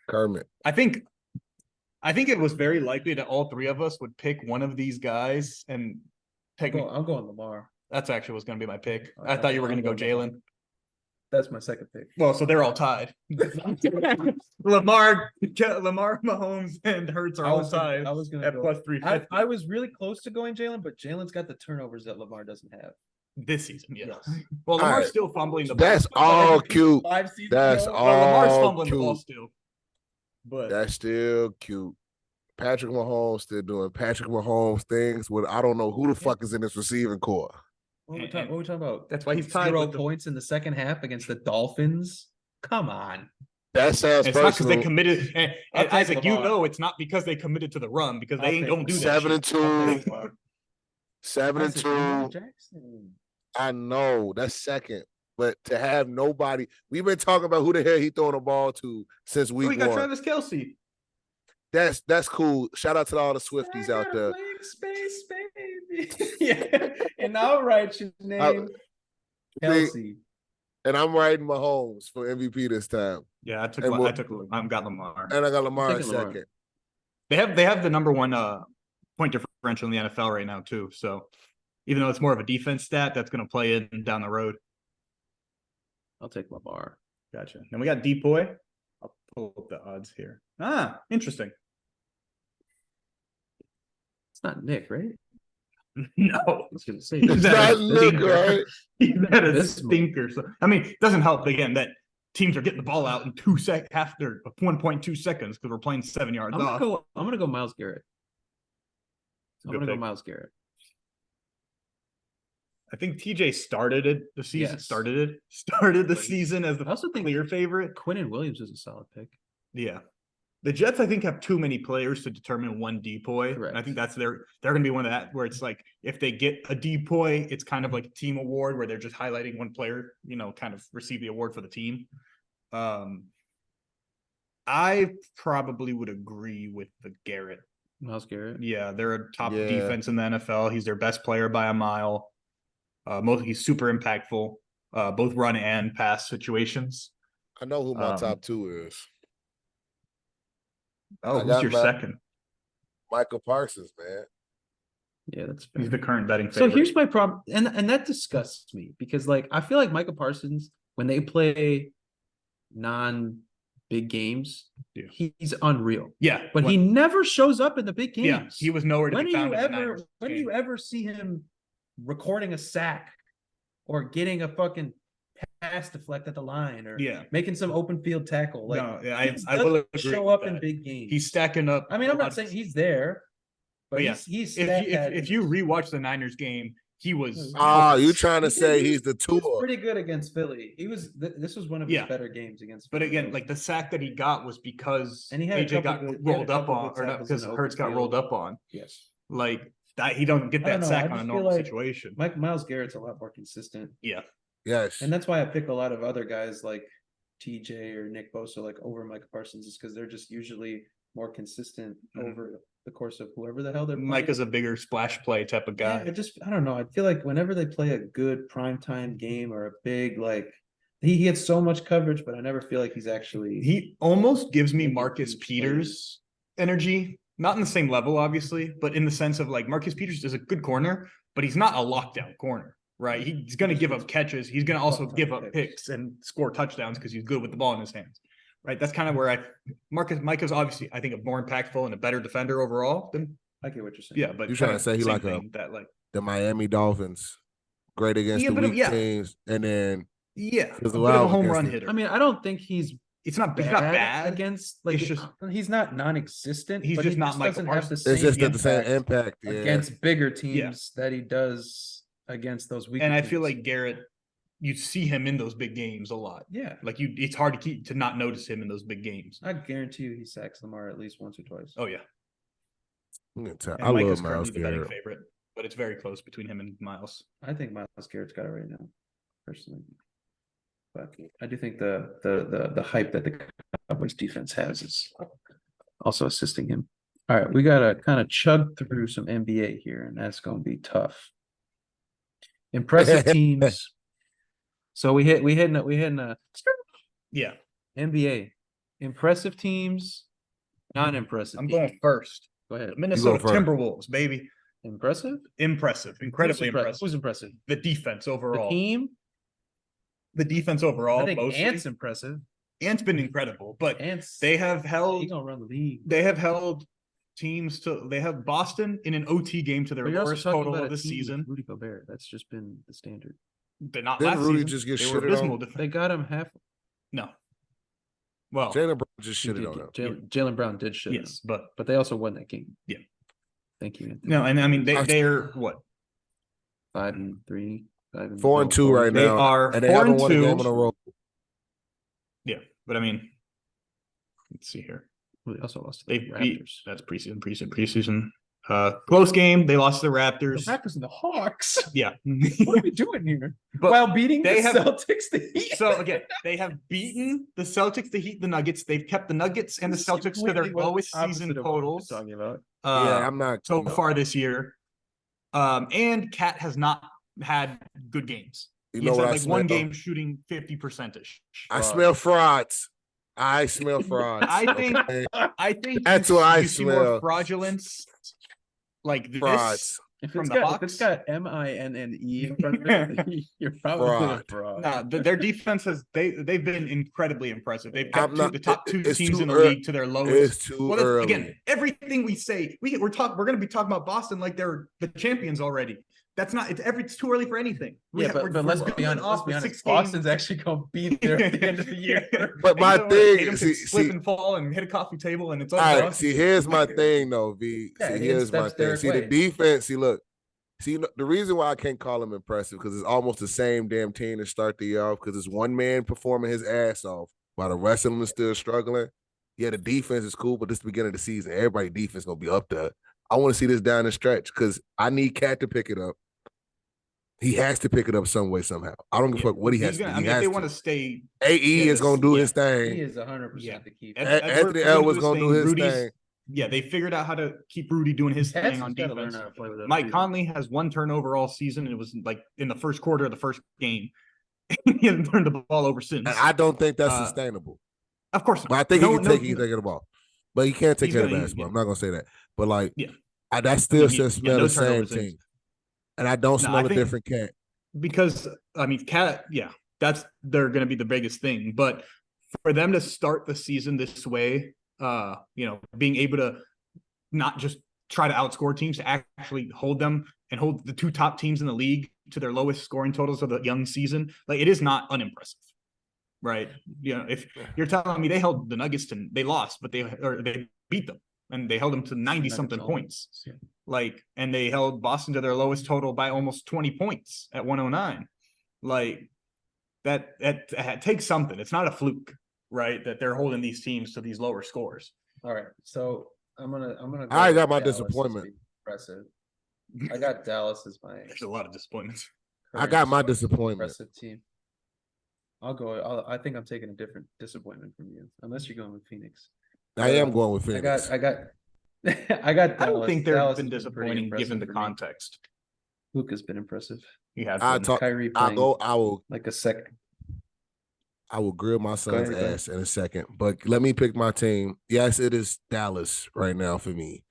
Kermit. I think it was very likely that all 3 of us would pick one of these guys, and I'm going Lamar. that's actually was going to be my pick. I thought you were going to go Jalen. That's my second pick. Well, so they're all tied. Lamar, Mahomes, and Hurts are all tied I was gonna at go. plus 350 I was really close to going Jalen, but Jalen's got the turnovers that Lamar doesn't have. this season. Yeah. Yes. Well, Lamar's right. still fumbling the ball. That's all cute. 5 seasons That's ago? Well, Lamar's all fumbling the ball cute. still. But That's still cute. Patrick Mahomes still doing Patrick Mahomes things with I don't know who the fuck is in this receiving core. What are we talking about? that's why he's tied 0 with the, points in the second half against the Dolphins. Come on. That sounds it's not because they personal. committed. And I'll take Isaac, you Lamar. know it's not because they committed to the run, because they I'll ain't take gonna do that. 7 and shit. 2. 7 and Isaac, Lamar 2. Jackson. I know that's second, but to have nobody, we've been talking about who the hell he throwing the ball to since Oh, week we got 1. Travis Kelce. That's cool. Shout out to all the Swifties out there. Blank space, baby. Yeah, and I'll write your name, Kelsey. And I'm riding Mahomes for MVP this time, Yeah, I And what- got Lamar. and I got Lamar in taking Lamar. second. They have the number 1 point differential in the NFL right now too. So even though it's more of a defense stat, that's going to play in down the road. I'll take Lamar. Gotcha. Then we got Depoy. I'll pull up the odds here. Interesting. It's not Nick, right? No, I was gonna say He's It's at not a Nick, stinker. right? He's at a Abysmal. stinker. So I mean, it doesn't help again that teams are getting the ball out in 1.2 seconds because we're playing 7 yards I'm off. gonna go Miles Garrett. a I'm good gonna go pick. Miles Garrett. I think TJ started it. The season Yes. started the But season as the I also think clear favorite. Quinn Williams is a solid pick. Yeah. The Jets, I think, have too many players to determine one depoy. And I Correct. think they're going to be one of that where it's like if they get a depoy, it's kind of like a team award where they're just highlighting one player, kind of receive the award for the team. I probably would agree with the Garrett. Miles Garrett. Yeah, they're a top Yeah. defense in the NFL. He's their best player by a mile. He's super impactful, both run and pass situations. I know who my Um, top 2 is. Oh, I who's got your my- second? Michael Parsons, man. Yeah, that's He's fair. the current betting So favorite. here's my problem, and that disgusts me because I feel like Michael Parsons, when they play non-big games, Yeah. he's unreal. Yeah, But he never shows up in the big games. yeah, he was nowhere to When be do found. you in the ever Niners when do game. you ever see him recording a sack or getting a fucking pass deflect at the line or Yeah. making some open field tackle? No, yeah, he I will doesn't agree show with up in that. big games. He's stacking up. I mean, I'm not saying he's there, but yeah, he's if you rewatch the Niners game, he was. You trying to say he's the He was tour? pretty good against Philly. He was. This was one of his Yeah. better games against. But Philly. again, like the sack that he got was because And he had a AJ got couple good- he had a rolled up couple on, good or not tackles because in the Hurts open got field. rolled up on. yes, Like that, he don't get I don't that know, sack I on a just normal feel like situation. Miles Garrett's a lot more consistent, Yeah, Yes. and that's why I pick a lot of other guys like TJ or Nick Bosa over Micah Parsons, is because they're just usually more consistent Mhm. over the course of whoever the hell they're Mike playing. is a bigger splash play type of guy. Yeah, I don't know. I feel like whenever they play a good primetime game or a big he gets so much coverage, but I never feel like he's actually. He almost gives me Maybe Marcus huge Peters energy, not in the same level, obviously, but in the sense of like Marcus Peters is a good corner, but he's not a lockdown corner, right? He's going to give up catches. He's going to also give up picks and score touchdowns because he's good with the ball in his hands, right? That's kind of where Micah's obviously, I think, a more impactful and a better defender overall than. I get what you're saying. Yeah, but You trying to say he same like thing, that like the Miami Dolphins, great against Yeah, the but weak yeah. teams, and then Yeah, Because a the bit of a Wild home against run the- hitter. I mean, I don't think he's He's not bad against like It's just- he's not non-existent. He's but just he not just Michael doesn't have the Parsons. same It's just not the same impact impact. Yeah. against bigger teams that he does against those weaker And I teams. feel like Garrett, you see him in those big games a lot. yeah, Like it's hard to not notice him in those big games. I guarantee you he sacks Lamar at least once or twice. Oh yeah. I Mike love is currently Miles the betting Garrett. favorite, but it's very close between him and Miles. I think Miles Garrett's got it right now, personally. But I do think the hype that the Cowboys defense has is also assisting him. All right, we gotta kind of chug through some NBA here, and that's gonna be tough. Impressive teams. So we hitting a Yeah. NBA. Impressive teams, non-impressive. I'm teams. going first. Go ahead. The Minnesota first. Timberwolves, baby. Impressive? Impressive. Incredibly impressive. Who's impressive? The defense The overall. team? The defense overall. I think mostly. Ant's impressive. Ant's been incredible, but Ant's they have he held gonna run the league. they have held teams to they have Boston in an OT game to their But you're also lowest talking total about of a the team with season. Rudy Gobert. That's just been the standard. They're not Didn't last Rudy season. just get They were shitted abysmal on? They got him half. No. Well, Jalen Brown just he shitted did on get- him. Jalen Brown did shit. yes, but But they also won that game. Yeah. Thank you. Anthony. no, and I mean I- they're what? 5-3, 5-4. 4-2 right They now. are and they haven't 4-2. won a game in a row. Yeah, but I mean, let's see here. They also lost to They the beat Raptors. that's preseason. Close game. They lost to the The Raptors. Raptors and the Hawks. Yeah. What are we doing here? But While beating they the have- Celtics, the Heat. So again, they have beaten the Celtics, the Heat, the Nuggets. They've kept the Nuggets and the This is Celtics to their completely what lowest opposite season of what we're totals. talking about. Yeah, I'm not. So no. far this year. And Cat has not had good games. You He know has what had I like smell? one game shooting 50%ish. I smell frauds. I smell frauds. I think okay? I think That's you, what I you see more smell. fraudulence like this. Frauds. If From it's the got if it's Hawks? got MINNE in front of it, you're probably Fraud. a fraud. Nah, their defense has they've been incredibly impressive. They've kept I'm not- the top two it's teams too in the ear- league to their lowest. It's too Well, that's, early. again, everything we say, we're going to be talking about Boston like they're the champions already. That's not. It's too early for anything. Yeah, but let's be honest. Let's be honest. Boston's actually going to be there at the end of the year. But my thing Tatum is, can see- slip see- and fall and hit a coffee table, and it's All over. right, see, here's my thing though, V. Yeah, See, and here's my steps thing. Derek See, the White. defense. See, look. See, the reason why I can't call him impressive because it's almost the same damn team to start the year off because it's one man performing his ass off while the rest of them is still struggling. Yeah, the defense is cool, but this is the beginning of the season. Everybody defense gonna be up there. I want to see this down the stretch because I need Cat to pick it up. He has to pick it up some way, somehow. I don't give a fuck what he has He's to gonna, do. I He mean, if has they to. want to stay, AE is gonna do his He thing. is 100% Yeah. the key. Anthony Edwards gonna do his thing. Yeah, they figured out how to keep Rudy doing his thing on defense. Mike Conley has one turnover all season. It was like in the first quarter of the first game. He hasn't turned the ball over since. And I don't think that's sustainable. Of course not. But I think No- he can no- take it. He can take the ball, but he can't take He's care of gonna- basketball. yeah. I'm not gonna say that, but like, Yeah. that still he- says yeah, smell no the same turnovers is- team, and I don't No, smell I a think- different Cat. Because I mean, Cat, yeah, they're going to be the biggest thing. But for them to start the season this way, being able to not just try to outscore teams, to actually hold them and hold the two top teams in the league to their lowest scoring totals of the young season, like it is not unimpressive, right? If you're telling me they held the Nuggets to, they lost, but they beat them and they held them to 90 something points. Yeah. And they held Boston to their lowest total by almost 20 points at 109. Like that takes something. It's not a fluke, right? That they're holding these teams to these lower scores. All right, so I'm gonna. I got my Dallas as disappointment. being impressive. I got Dallas as my. There's a lot of disappointments. I got my current disappointment. Impressive team. I think I'm taking a different disappointment from you, unless you're going with Phoenix. I am going with Phoenix. I got. I got. Dallas. I don't think they've Dallas been has pretty disappointing impressive given the for me. context. Luka's been impressive. He has I been. talk. Kyrie I'll playing go. I will. like a second. I will grill my son's ahead, go ahead. ass in a second. But let me pick my team. Yes, it is Dallas right now for me.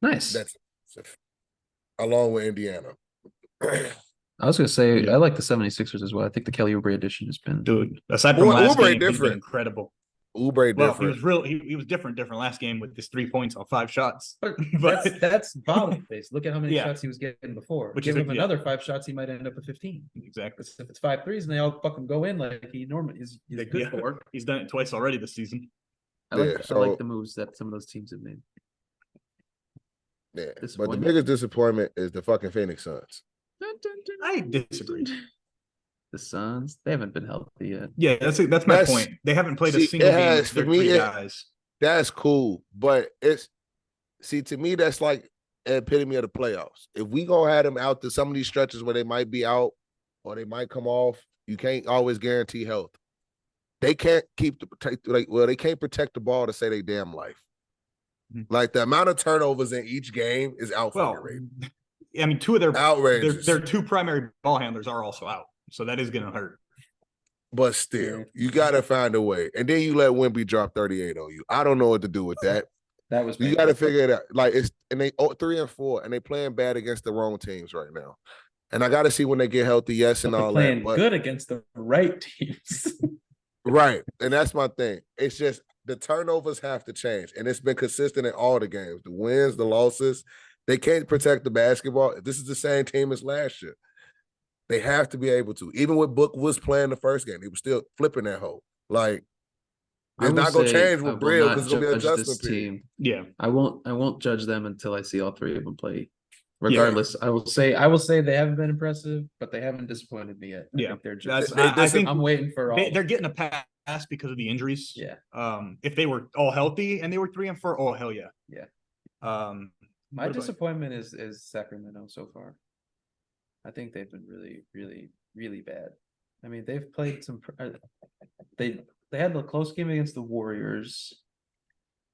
Nice. That's along with Indiana. I was gonna say I like the 76ers as well. I think the Kelly Oubre addition has been Dude, aside from Oubre last game, he's different. been incredible. Oubre Well, different. he was different last game with his 3 points on 5 shots. But that's volume based. Look at how many Yeah. shots he was getting before. Which Give is him another 5 shots, he might end up with 15. Exactly. If it's 5 threes and they all fucking go in like he normally is good for. He's done it twice already this season. I like the moves that some of those teams have made. Yeah, but the biggest disappointment is the fucking Phoenix Suns. I disagree. The Suns, they haven't been healthy yet. Yeah, that's my point. They haven't played a single game with their 3 guys. That's cool, but to me that's like an epitome of the playoffs. If we gonna have them out to some of these stretches where they might be out or they might come off, you can't always guarantee health. They can't they can't protect the ball to save their damn life. Like the amount of turnovers in each game is outrageous. I mean, 2 of their 2 primary ball handlers are also out, so that is going to hurt. But still, you got to find a way. And then you let Wemby drop 38 on you. I don't know what to do with that. That was you got to figure it out. Like they 3-4, and they playing bad against the wrong teams right now. And I got to see when they get healthy, yes, and all that. But good against the right teams. Right, and that's my thing. It's just the turnovers have to change, and it's been consistent in all the games. The wins, the losses, they can't protect the basketball. This is the same team as last year. They have to be able to. Even when Book was playing the first game, he was still flipping that hole. Like it's not going to change with Brill because it's going to be an adjustment period. Yeah, I won't judge them until I see all 3 of them play. Regardless, I will say they haven't been impressive, but they haven't disappointed me yet. I think they're just. I think I'm waiting for all. They're getting a pass because of the injuries. Yeah. If they were all healthy and they were 3-4, oh hell yeah. Yeah. My disappointment is Sacramento so far. I think they've been really, really, really bad. I mean, they've played some. They had the close game against the Warriors.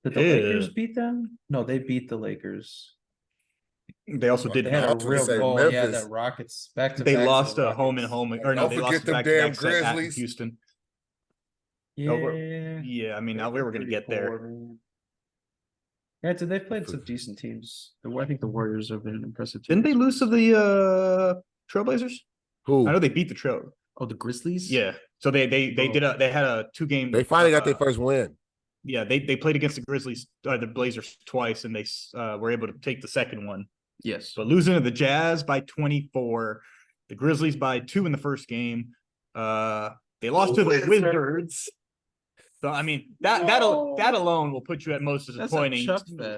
Did the Lakers beat them? No, they beat the Lakers. They also did. They had a real goal. Memphis. Yeah, that Rockets back to. They lost a home and home, or no? They lost them damn Grizzlies at Houston. Yeah, I mean, now we were going to get there. Yeah, so they've played some decent teams. I think the Warriors have been an impressive team. Didn't they lose to the Trailblazers? Who? I know they beat the Trail. Oh, the Grizzlies. Yeah. So they had a 2-game. They finally got their first win. Yeah, they played against the Grizzlies, the Blazers twice, and they were able to take the second one. Yes. But losing to the Jazz by 24, the Grizzlies by 2 in the first game. They lost to the Wizards. So I mean that alone will put you at most disappointing.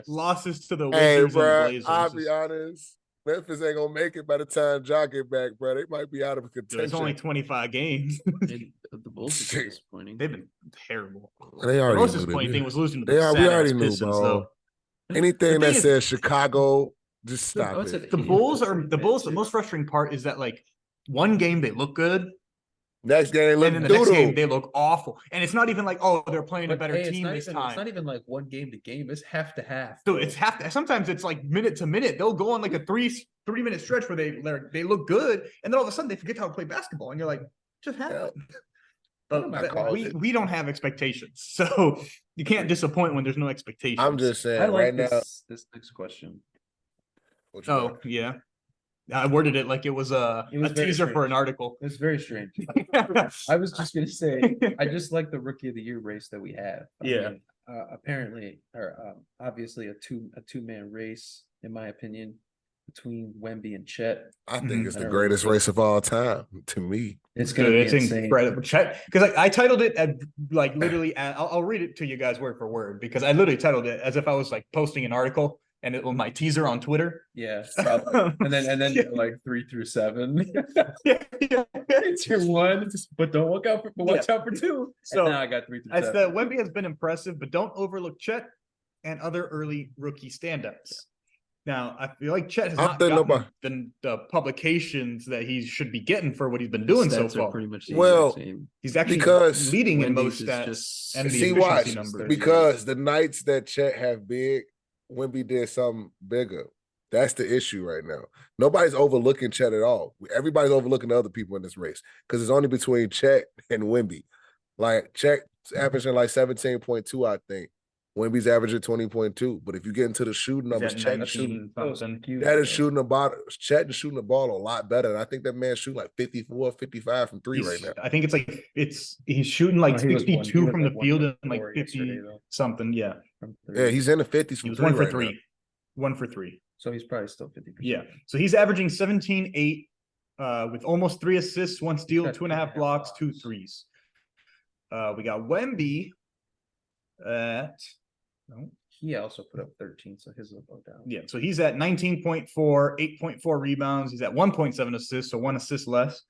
Losses to the Wizards and the Blazers. I'll be honest. Memphis ain't gonna make it by the time Ja get back, bro. They might be out of contention. There's only 25 games. The Bulls are disappointing. They've been terrible. They already the most disappointing thing was losing to the we already knew, Pistons, bro. though. Anything that says Chicago, just stop it. The Bulls. The most frustrating part is that like one game they look good. Next game they look and then the next game they look awful. And it's not even like, oh, they're playing a better team this time. It's not even like one game to game. It's half to half. Dude, it's half to, sometimes it's like minute to minute. They'll go on like a 3-minute stretch where they look good, and then all of a sudden they forget how to play basketball. And you're like, just happened. But we don't have expectations. So you can't disappoint when there's no expectations. I'm just saying now. This next question. Yeah. I worded it like it was a teaser for an article. It was very strange. I was just going to say, I just like the Rookie of the Year race that we have. I mean, apparently, or obviously a two-man race, in my opinion, between Wemby and Chet. I think it's the greatest race of all time to me. It's incredible. Chet, because I titled it at like literally. I'll read it to you guys word for word because I literally titled it as if I was like posting an article. And it was my teaser on Twitter. Yeah, probably. and then like 3 through 7. It's your 1, but don't watch out for 2. So and now I got 3 through 7. I said Wemby has been impressive, but don't overlook Chet and other early rookie standouts. Now I feel like Chet has not gotten the publications that he should be getting for what he's been doing so far. Pretty much he's actually leading in most stats and the efficiency numbers. Because the nights that Chet have big. Wemby did something bigger. That's the issue right now. Nobody's overlooking Chet at all. Everybody's overlooking the other people in this race because it's only between Chet and Wemby. Like Chet's averaging like 17.2, I think. Wemby's averaging 20.2. But if you get into the shooting numbers, He's at Chet 19 shooting. something. That is shooting the ball. Chet is shooting the ball a lot better. And I think that man's shooting like 54, 55 from three right now. I think he's shooting like 62 from the field and like 50 something. Yeah. Yeah, he's in the 50s from He was three 1 for right 3. now. 1 for 3. So he's probably still 50%. Yeah. So he's averaging 17-8 with almost 3 assists, 1 steal, 2.5 blocks, 2 threes. We got Wemby at he also put up 13, so his will go down. Yeah, so he's at 19.4, 8.4 rebounds. He's at 1.7 assists, so 1 assist less.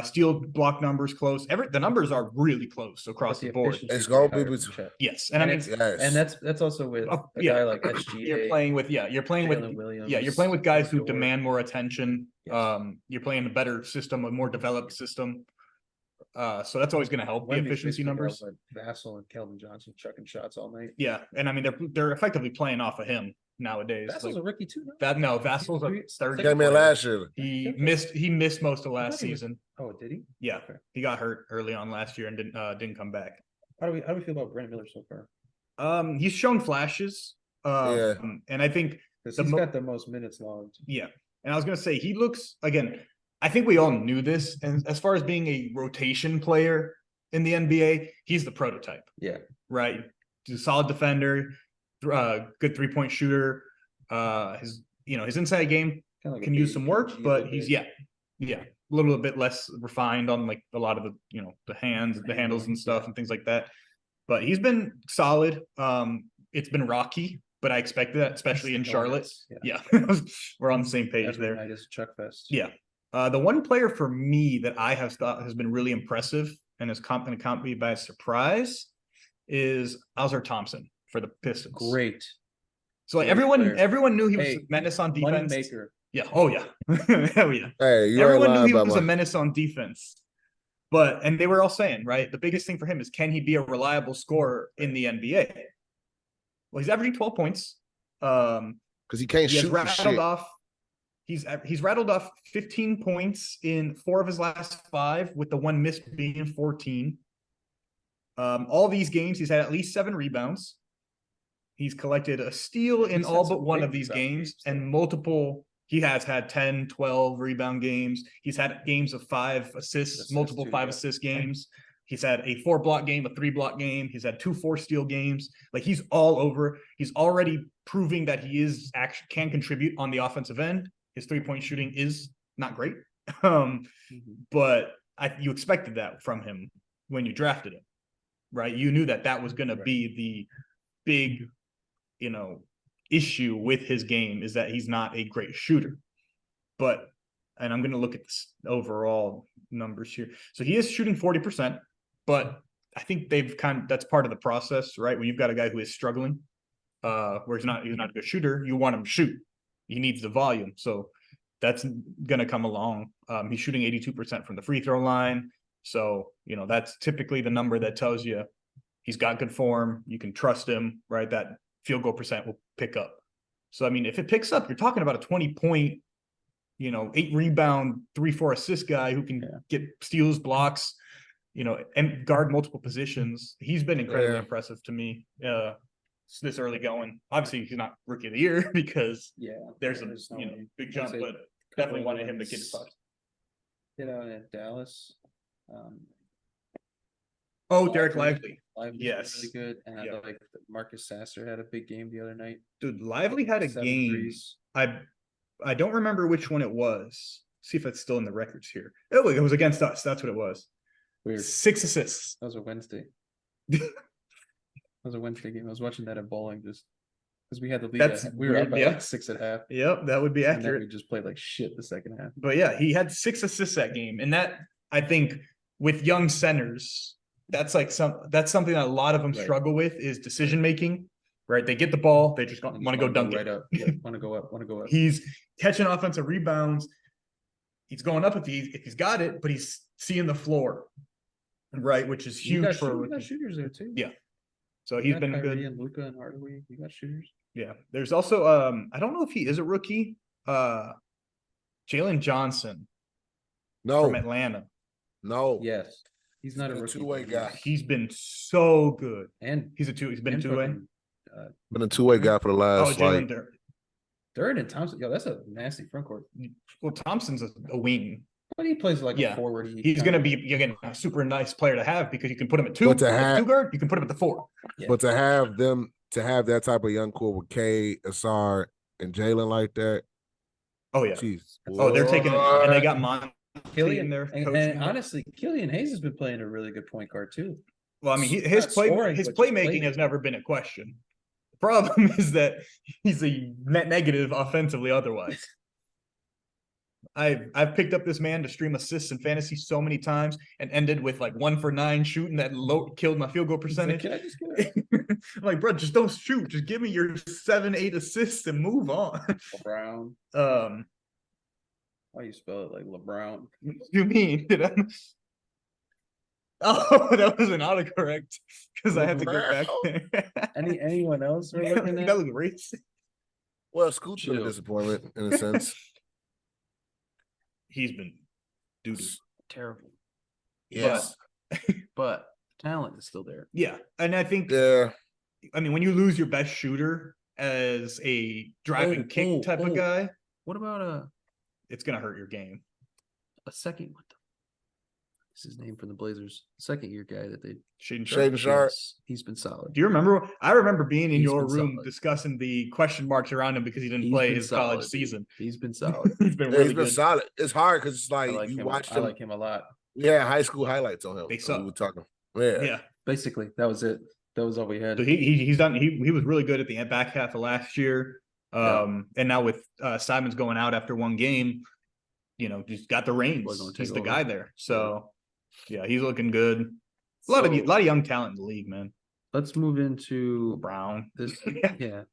Steal block numbers close. The numbers are really close across the board. It's going to be yes, and I mean, and that's also with a guy like SGA. You're playing with you're playing with guys who demand more attention. Yes. You're playing a better system, a more developed system. So that's always going to help the efficiency numbers. Vassell and Keldon Johnson chucking shots all night. Yeah, and I mean they're effectively playing off of him nowadays. Vassal's a rookie too. Vassal's a third. Came in last year. He missed most of last season. Oh, did he? Yeah, he got hurt early on last year and didn't come back. How do we feel about Brent Miller so far? He's shown flashes. And I think he's got the most minutes logged. Yeah, and I was gonna say he looks again. I think we all knew this, and as far as being a rotation player in the NBA, he's the prototype. Yeah, right. He's a solid defender, good 3-point shooter. His inside game can use some work, but he's a little bit less refined on like a lot of the the handles and stuff and things like that. But he's been solid. It's been rocky, but I expected that, especially in Charlotte. Yeah. We're on the same page every there. Night is Chuck Fest. Yeah. The one player for me that I have thought has been really impressive and is going to count me by surprise is Alzer Thompson for the Pistons. Great. So like everyone knew he was a menace on defense. Maker. Yeah. Oh yeah. Hell yeah. Hey, everyone knew he was a menace on defense. And they were all saying, right, the biggest thing for him is, can he be a reliable scorer in the NBA? Well, he's averaging 12 points. Because he can't shoot for shit. He's rattled off 15 points in 4 of his last 5, with the one missed being 14. All these games, he's had at least 7 rebounds. He's collected a steal in all but one of these games, and multiple. He has had 10, 12 rebound games. He's had games of 5 assists, multiple 5 assist games. He's had a 4-block game, a 3-block game. He's had 2 4-steal games. Like, he's all over. He's already proving that he can contribute on the offensive end. His 3-point shooting is not great, but you expected that from him when you drafted him, right? You knew that was going to be the big, issue with his game, is that he's not a great shooter. And I'm going to look at this overall numbers here. So he is shooting 40%, but I think that's part of the process, right? When you've got a guy who is struggling, where he's not a good shooter, you want him to shoot. He needs the volume. So that's going to come along. He's shooting 82% from the free throw line. So, that's typically the number that tells you he's got good form. You can trust him, right? That field goal percent will pick up. So, I mean, if it picks up, you're talking about a 20-point, 8 rebound, 3-4 assist guy who can get steals, blocks, and guard multiple positions. He's been incredibly impressive to me. This early going. Obviously, he's not rookie of the year because there's a big jump, but definitely wanted him to get his spots. In Dallas. Derek Lively. Yes, really good. And I like Marcus Sasser had a big game the other night. Dude, Lively had a game. I don't remember which one it was. See if it's still in the records here. Oh, it was against us. That's what it was. Weird. 6 assists. That was a Wednesday. That was a Wednesday game. I was watching that at bowling just because we had the lead. We were up by like 6 at half. Yep, that would be accurate. And then we just played like shit the second half. But yeah, he had 6 assists that game, and that, I think, with young centers, that's something that a lot of them struggle with, is decision making. Right, they get the ball, they just want to go dunk right it. Up. Want to go up. He's catching offensive rebounds. He's going up if he's got it, but he's seeing the floor, right, which is huge for shooters there too. Yeah. So he's been good. And Luka and Hardaway, you got shooters. Yeah. There's also I don't know if he is a rookie. Jalen Johnson. No. From Atlanta. No. Yes. He's not a rookie. Two-way guy. He's been so good. And he's been a two-way. God. Been a two-way guy for the last Jalen Durant. Durant and Thompson. Yo, that's a nasty front court. Well, Thompson's a wing. But he plays like a forward. He's going to be, again, a super nice player to have because you can put him at 2. But to have, two guard, you can put him at the 4. Yeah. But to have that type of young core with K, Asar, and Jalen like that. Oh, yeah. Jeez. Oh, they're taking it. And they got Killian there. And honestly, Killian Hayes has been playing a really good point guard, too. Well, I mean, his playmaking has never been a question. The problem is that he's a net negative offensively otherwise. I've picked up this man to stream assists in fantasy so many times and ended with like 1 for 9 shooting that killed my field goal percentage. Like, I'm like, bro, just don't shoot. Just give me your 7-8 assists and move on. LeBrown. Why you spell it like LeBrown? What do you mean? Oh, that was an autocorrect because I had to get back there. Anyone else we're looking at? That looked racist. Well, Scoot's been a disappointment in a sense. He's been doo-doo. Terrible. Yes. But talent is still there. Yeah. And I think, I mean, when you lose your best shooter as a driving kick type of guy. What about it's going to hurt your game. A second, what's his name from the Blazers? Second year guy that they Shaedon Sharpe. Yes, he's been solid. Do you remember? I remember being in your room discussing the question marks around him because he didn't play his college season. He's been solid. He's been really good. Solid. It's hard because it's like you watch him. I like him a lot. Yeah, high school highlights on him. They suck. We were talking. Yeah. Basically, that was it. That was all we had. So he's done. He was really good at the back half of last year. And now with Simons going out after one game, he's got the reins. He's the guy there. So yeah, he's looking good. A lot of young talent in the league, man. Let's move into LeBron.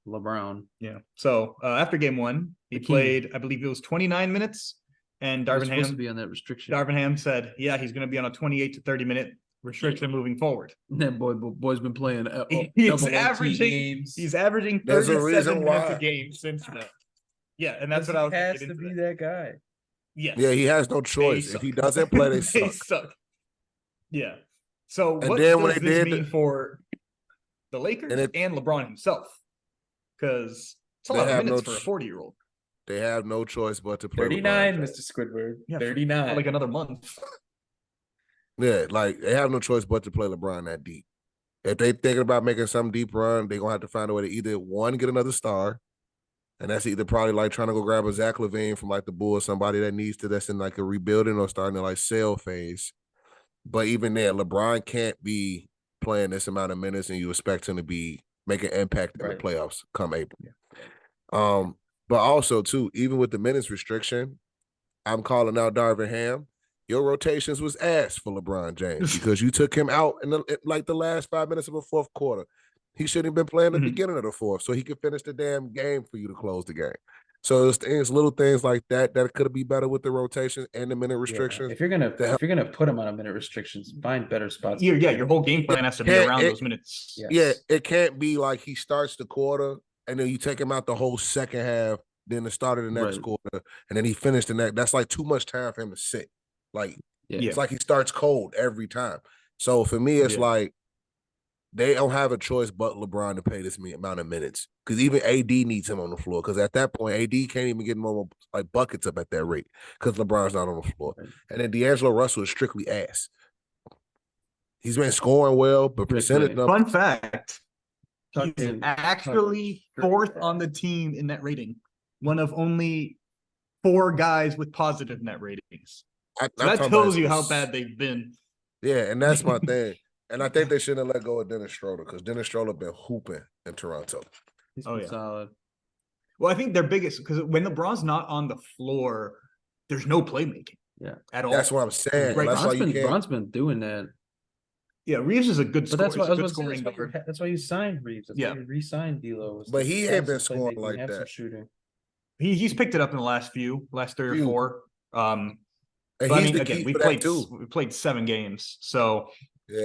LeBron. Yeah. So after game 1, he played, I believe it was 29 minutes, and Darvin Ham to be on that restriction. Darvin Ham said, "Yeah, he's going to be on a 28 to 30 minute restriction moving forward." That boy's been playing. He's averaging 37 minutes a game since then. Yeah, and that's what I was. Has to be that guy. Yes. Yeah, he has no choice. If he doesn't play, they suck. They suck. Yeah. So and what then does when they this did mean for the Lakers and LeBron himself? Because it's a lot of minutes for a 40-year-old. They have no choice but to play 39, LeBron. Mr. Squidward. Yeah, 39. For like another month. Yeah, like they have no choice but to play LeBron that deep. If they thinking about making some deep run, they're gonna have to find a way to either one, get another star, and that's either probably like trying to go grab a Zach LaVine from like the Bulls, somebody that's in like a rebuilding or starting to like sell phase. But even there, LeBron can't be playing this amount of minutes and you expect him to be making impact in the playoffs come April. Yeah. But also too, even with the minutes restriction, I'm calling out Darvin Ham. Your rotations was ass for LeBron James because you took him out in the last 5 minutes of a fourth quarter. He shouldn't have been playing at the beginning of the fourth, so he could finish the damn game for you to close the game. So it's little things like that could be better with the rotation and the minute restrictions. Yeah. If you're gonna put him on a minute restrictions, find better spots. Your whole game plan has to be around those minutes. Yes. Yeah, it can't be like he starts the quarter and then you take him out the whole second half, then the start of the next quarter, and then he finished the next. That's like too much time for him to sit. Like it's like he starts cold every time. So for me, it's like they don't have a choice but LeBron to play this amount of minutes because even AD needs him on the floor because at that point, AD can't even get more like buckets up at that rate because LeBron's not on the floor. And then D'Angelo Russell is strictly ass. He's been scoring well, but percentage numbers. Fun fact, he's actually 4th on the team in net rating. One of only 4 guys with positive net ratings. That tells you how bad they've been. Yeah, and that's my thing. And I think they shouldn't have let go of Dennis Schroeder because Dennis Schroeder been hooping in Toronto. He's been solid. Well, I think their biggest because when LeBron's not on the floor, there's no playmaking. Yeah, at all. That's what I'm saying. Right. That's Bron's been doing that. Yeah, Reeves is a good scorer. That's why you signed Reeves. That's why you re-signed D'Lo. But he ain't been scoring like that. Shooting. He's picked it up in the last 3 or 4. And I mean, again, we played 7 games, so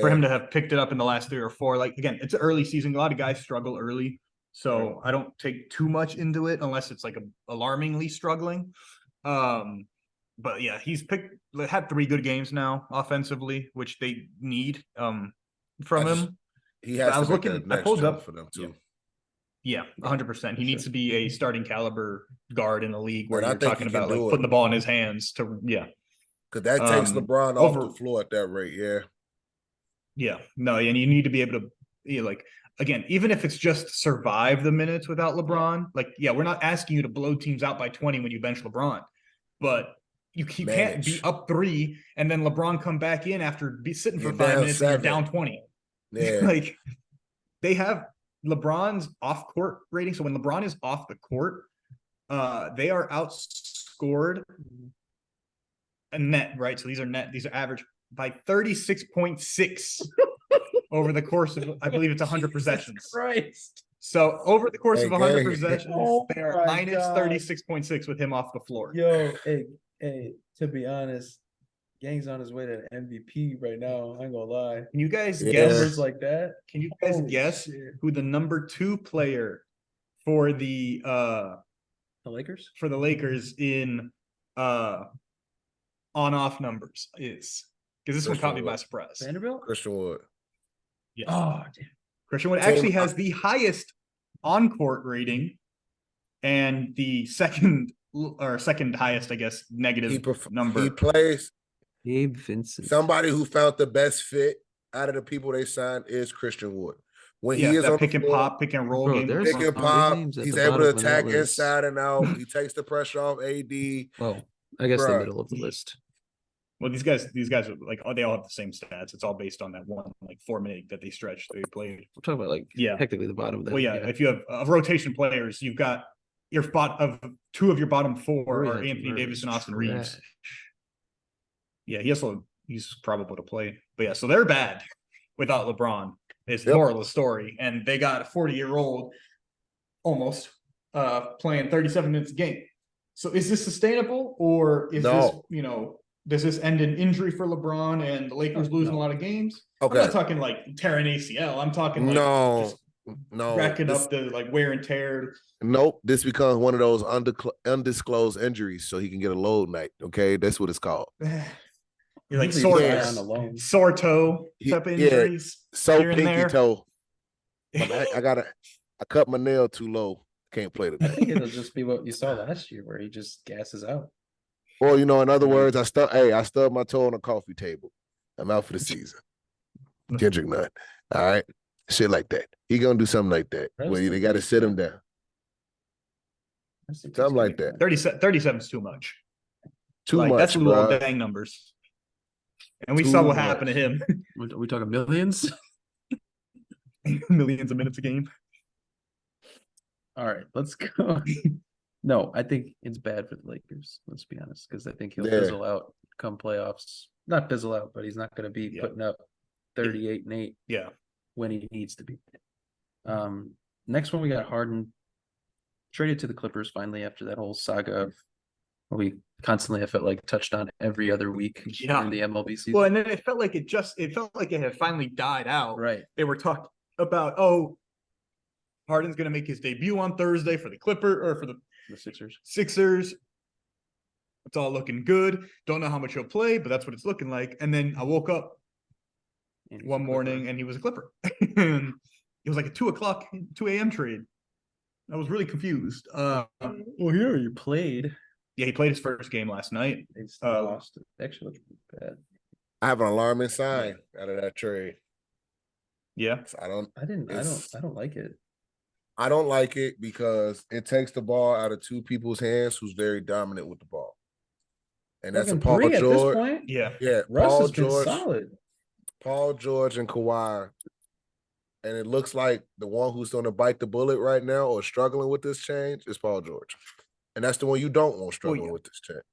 for him to have picked it up in the last 3 or 4, like again, it's an early season. A lot of guys struggle early, so I don't take too much into it unless it's like alarmingly struggling. But yeah, he's had 3 good games now offensively, which they need from him. He has. I was looking. I pulled up for them too. Yeah, 100%. He needs to be a starting caliber guard in the league where And I you're think talking he can about like do it. putting the ball in his hands to Because that takes LeBron off the floor at that rate, No, and you need to be able to like again, even if it's just survive the minutes without LeBron, like we're not asking you to blow teams out by 20 when you bench LeBron, but you can't be up 3 and then LeBron come back in after sitting for 5 minutes 7. And you're down 20. Yeah. Like they have LeBron's off court rating. So when LeBron is off the court, they are outscored a net, right? So these are average by 36.6 over the course of, I believe it's 100 possessions. Christ. So over the course of 100 possessions, they are minus 36.6 with him off the floor. Yo, hey, to be honest, Gang's on his way to MVP right now. I ain't gonna lie. Can you guys guess numbers like that? Can you guys guess who the number 2 player for the Lakers? For the Lakers in on-off numbers is? Because this one caught me by surprise. Vanderbilt? Christian Wood. Yes. Oh, damn. Christian Wood actually has the highest on-court rating and the second highest, I guess, negative number. He plays. Gabe Vincent. Somebody who found the best fit out of the people they signed is Christian Wood. When he is that on pick the and floor, pop, pick and roll game. Pick and pop, he's able to attack inside and out. He takes the pressure off AD. Well, I guess the middle of the list. Well, these guys are like, they all have the same stats. It's all based on that one, like 4 minute that they stretched. They played. We're talking about like technically the bottom of that. Well, if you have of rotation players, you've got your spot of 2 of your bottom 4 are Anthony Davis and Austin Reeves. Yeah, he's probable to play. But so they're bad without LeBron. It's the moral of the story. And they got a 40-year-old almost playing 37 minutes a game. So is this sustainable, or is this, does this end in injury for LeBron and the Lakers losing a lot of games? Okay. I'm not talking like tearing ACL. I'm talking like racking up the like wear and tear. Nope. This becomes one of those undisclosed injuries, so he can get a load night. Okay, that's what it's called. You're like sore toe type injuries. So pinky toe. I cut my nail too low. Can't play today. I think it'll just be what you saw last year, where he just gasses out. Well, in other words, I stubbed my toe on a coffee table. I'm out for the season. Kendrick Nunn. All right. Shit like that. He gonna do something like that. Where they gotta sit him down. Something like that. 37 is too much. Too much. That's little dang numbers. And we saw what happened to him. Are we talking millions? Millions of minutes a game. All right, let's go. No, I think it's bad for the Lakers. Let's be honest, because I think he'll fizzle out come playoffs. Not fizzle out, but he's not going to be putting up 38 and 8. Yeah, when he needs to be. Next one we got Harden traded to the Clippers finally after that whole saga of we constantly have felt like touched on every other week in the MLB season. Well, and then it felt like it had finally died out. Right. They were talking about Harden's going to make his debut on Thursday for the the Sixers. It's all looking good. Don't know how much he'll play, but that's what it's looking like. And then I woke up one morning and he was a Clipper. And it was like a 2 a.m. trade. I was really confused. Well, here you played. Yeah, he played his first game last night. They still lost it. Actually, bad. I have an alarming sign out of that trade. Yeah, I don't like it. I don't like it because it takes the ball out of 2 people's hands who's very dominant with the ball, and that's Paul George. At this point? Yeah. Russ Paul has George, been solid. Paul George and Kawhi, and it looks like the one who's going to bite the bullet right now or struggling with this change is Paul George. And that's the one you don't want struggling with this change.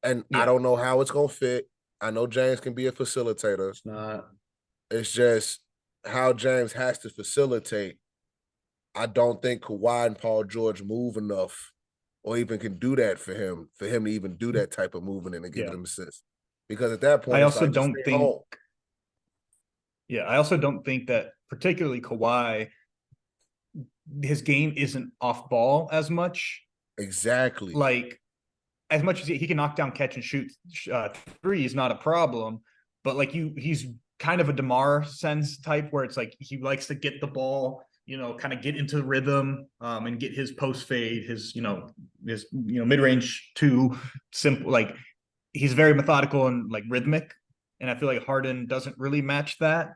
And I don't know how it's going to fit. I know James can be a facilitator. It's not. It's just how James has to facilitate. I don't think Kawhi and Paul George move enough or even can do that for him to even do that type of movement and give him assists. Because at that point, I also don't think that particularly Kawhi, his game isn't off ball as much. Exactly. Like, as much as he can knock down, catch and shoot threes, not a problem. But like he's kind of a DeMar sense type where it's like he likes to get the ball, kind of get into rhythm and get his post fade, his mid range two simple. Like he's very methodical and like rhythmic, and I feel like Harden doesn't really match that.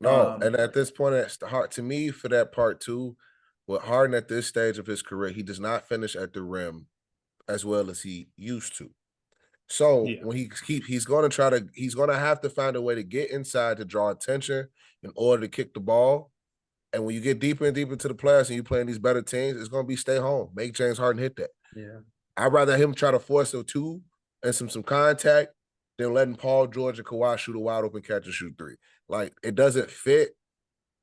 No, and at this point, it's hard to me for that part too. With Harden at this stage of his career, he does not finish at the rim as well as he used to. So when he's going to have to find a way to get inside to draw attention in order to kick the ball. And when you get deeper and deeper into the playoffs and you're playing these better teams, it's going to be stay home. Make James Harden hit that. Yeah. I'd rather him try to force a two and some contact than letting Paul George and Kawhi shoot a wide open catch and shoot three. Like, it doesn't fit.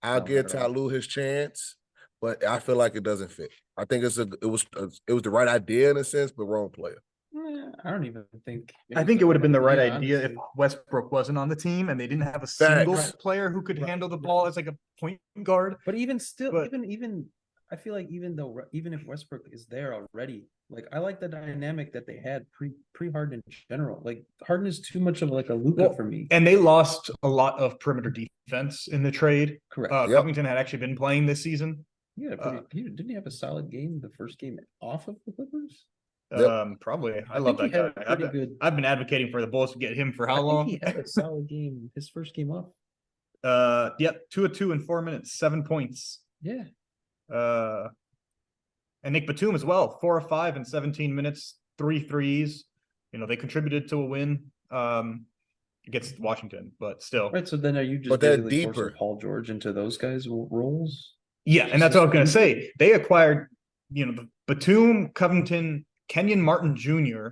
I'll give Tyloo his chance, but I feel like it doesn't fit. I think it was the right idea in a sense, but wrong player. I don't even think. I think it would have been the right idea if Westbrook wasn't on the team and they didn't have a single player who could handle the ball as like a point guard. But even still, even I feel like even if Westbrook is there already, like I like the dynamic that they had pre Harden in general. Like Harden is too much of like a Luka for me. And they lost a lot of perimeter defense in the trade. Correct. Covington had actually been playing this season. Yeah, didn't he have a solid game the first game off of the Clippers? Probably. I love that guy. I've been advocating for the Bulls to get him for how long? He had a solid game his first game off. 2 of 2 in 4 minutes, 7 points. Yeah. And Nick Batum as well, 4 of 5 in 17 minutes, 3 threes. They contributed to a win against Washington, but still. Right. So then are you just forcing Paul George into those guys' roles? Yeah, and that's what I was going to say. They acquired, the Batum, Covington, Kenyon Martin Jr.,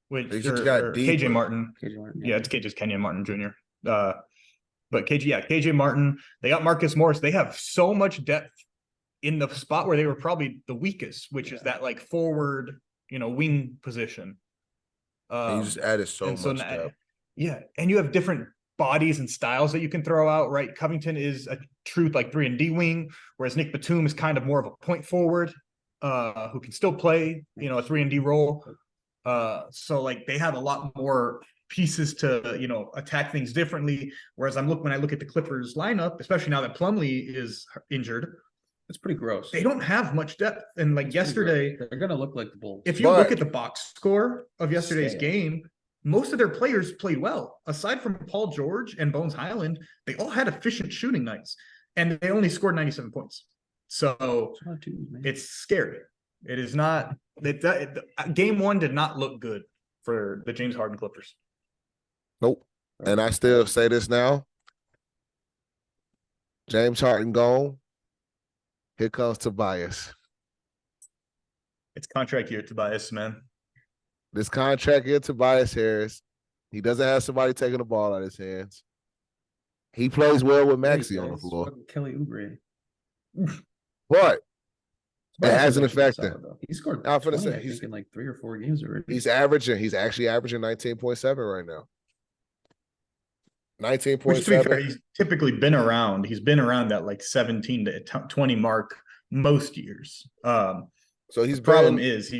which KJ Martin. Yeah, it's just Kenyon Martin Jr. But KJ Martin. They got Marcus Morris. They have so much depth in the spot where they were probably the weakest, which is that like forward, wing position. And you just added so much depth. Yeah, and you have different bodies and styles that you can throw out, right? Covington is a true like 3-and-D wing, whereas Nick Batum is kind of more of a point forward. Who can still play, a 3-and-D role. So like they have a lot more pieces to, attack things differently. Whereas when I look at the Clippers lineup, especially now that Plumlee is injured, it's pretty gross. They don't have much depth. And like yesterday, they're going to look like the Bulls. If you look at the box score of yesterday's game, most of their players played well. Aside from Paul George and Bones Highland, they all had efficient shooting nights, and they only scored 97 points. So it's scary. It is not game one did not look good for the James Harden Clippers. Nope. And I still say this now. James Harden gone. Here comes Tobias. It's contract year, Tobias, man. This contract year, Tobias Harris. He doesn't have somebody taking the ball out of his hands. He plays well with Maxey on the floor. Kelly Oubre. But it hasn't affected him. He scored 20, he's in like 3 or 4 games already. He's actually averaging 19.7 right now. 19.7. He's typically been around. He's been around that like 17 to 20 mark most years. So his problem is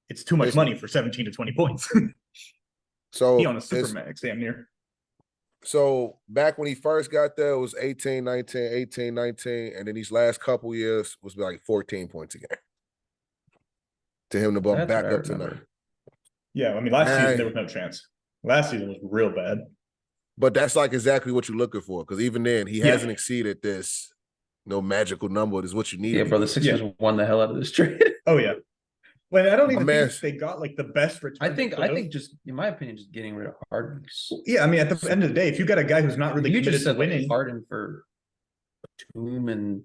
it's too much money for 17 to 20 points. So he on a supermax damn near. So back when he first got there, it was 18, 19, 18, 19. And then these last couple years was like 14 points a game. To him to bump back up to 9. Yeah, I mean, last season there was no chance. Last season was real bad. But that's like exactly what you're looking for. Because even then, he hasn't exceeded this magical number. Is what you need. Yeah, bro, the Sixers won the hell out of this trade. Oh, yeah. Well, I don't even think they got like the best return. I think just in my opinion, just getting rid of Harden. Yeah, I mean, at the end of the day, if you got a guy who's not really committed to winning, Harden for Batum and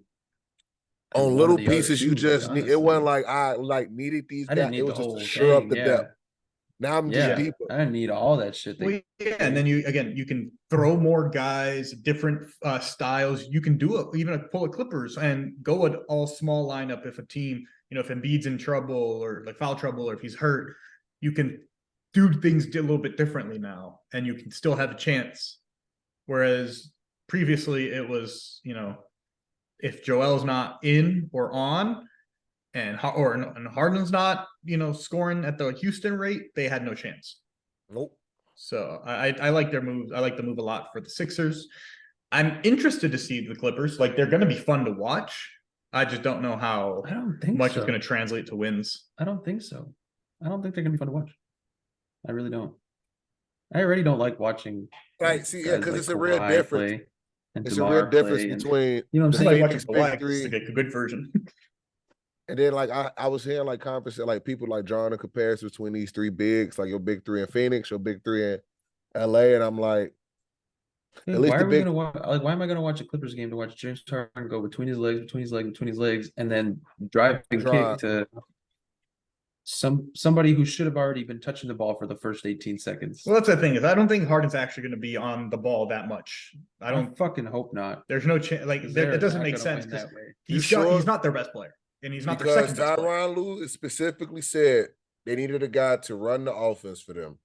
on little pieces, you just need. It wasn't like I needed these guys. It was just to shore up the depth. Now I'm just deeper. I didn't need all that shit. And then you can throw more guys, different styles. You can do pull a Clippers and go an all small lineup if a team. If Embiid's in trouble or like foul trouble or if he's hurt, you can do things a little bit differently now and you can still have a chance. Whereas previously it was, if Joel's not in or on and Harden's not, scoring at the Houston rate, they had no chance. Nope. So I like their moves. I like the move a lot for the Sixers. I'm interested to see the Clippers. Like, they're going to be fun to watch. I just don't know how I don't think much so. is going to translate to wins. I don't think so. I don't think they're gonna be fun to watch. I really don't. I already don't like watching. Like, see, yeah, guys because like it's a real Kawhi difference. play and It's a real DeMar difference play and- between you know what the I'm I saying? like Phoenix watching Kawhi. Big 'Cause Three. it's like a good version. And then like I was hearing like conversation, like people like drawing a comparison between these three bigs, like your big three in Phoenix, your big three in LA, and I'm like, Dude, at least why the are we big gonna watch? Like, why am I gonna watch a Clippers game to watch James Harden go between his legs, and then drive and Drive. kick to somebody who should have already been touching the ball for the first 18 seconds? Well, that's the thing, is I don't think Harden's actually going to be on the ball that much. I I don't. fucking hope not. There's no chance. Like, 'Cause it they're doesn't not make gonna sense win because that way. You sure? he's not their best player, and he's not their because second best player. Tyronn Lue specifically said they needed a guy to run the offense for them,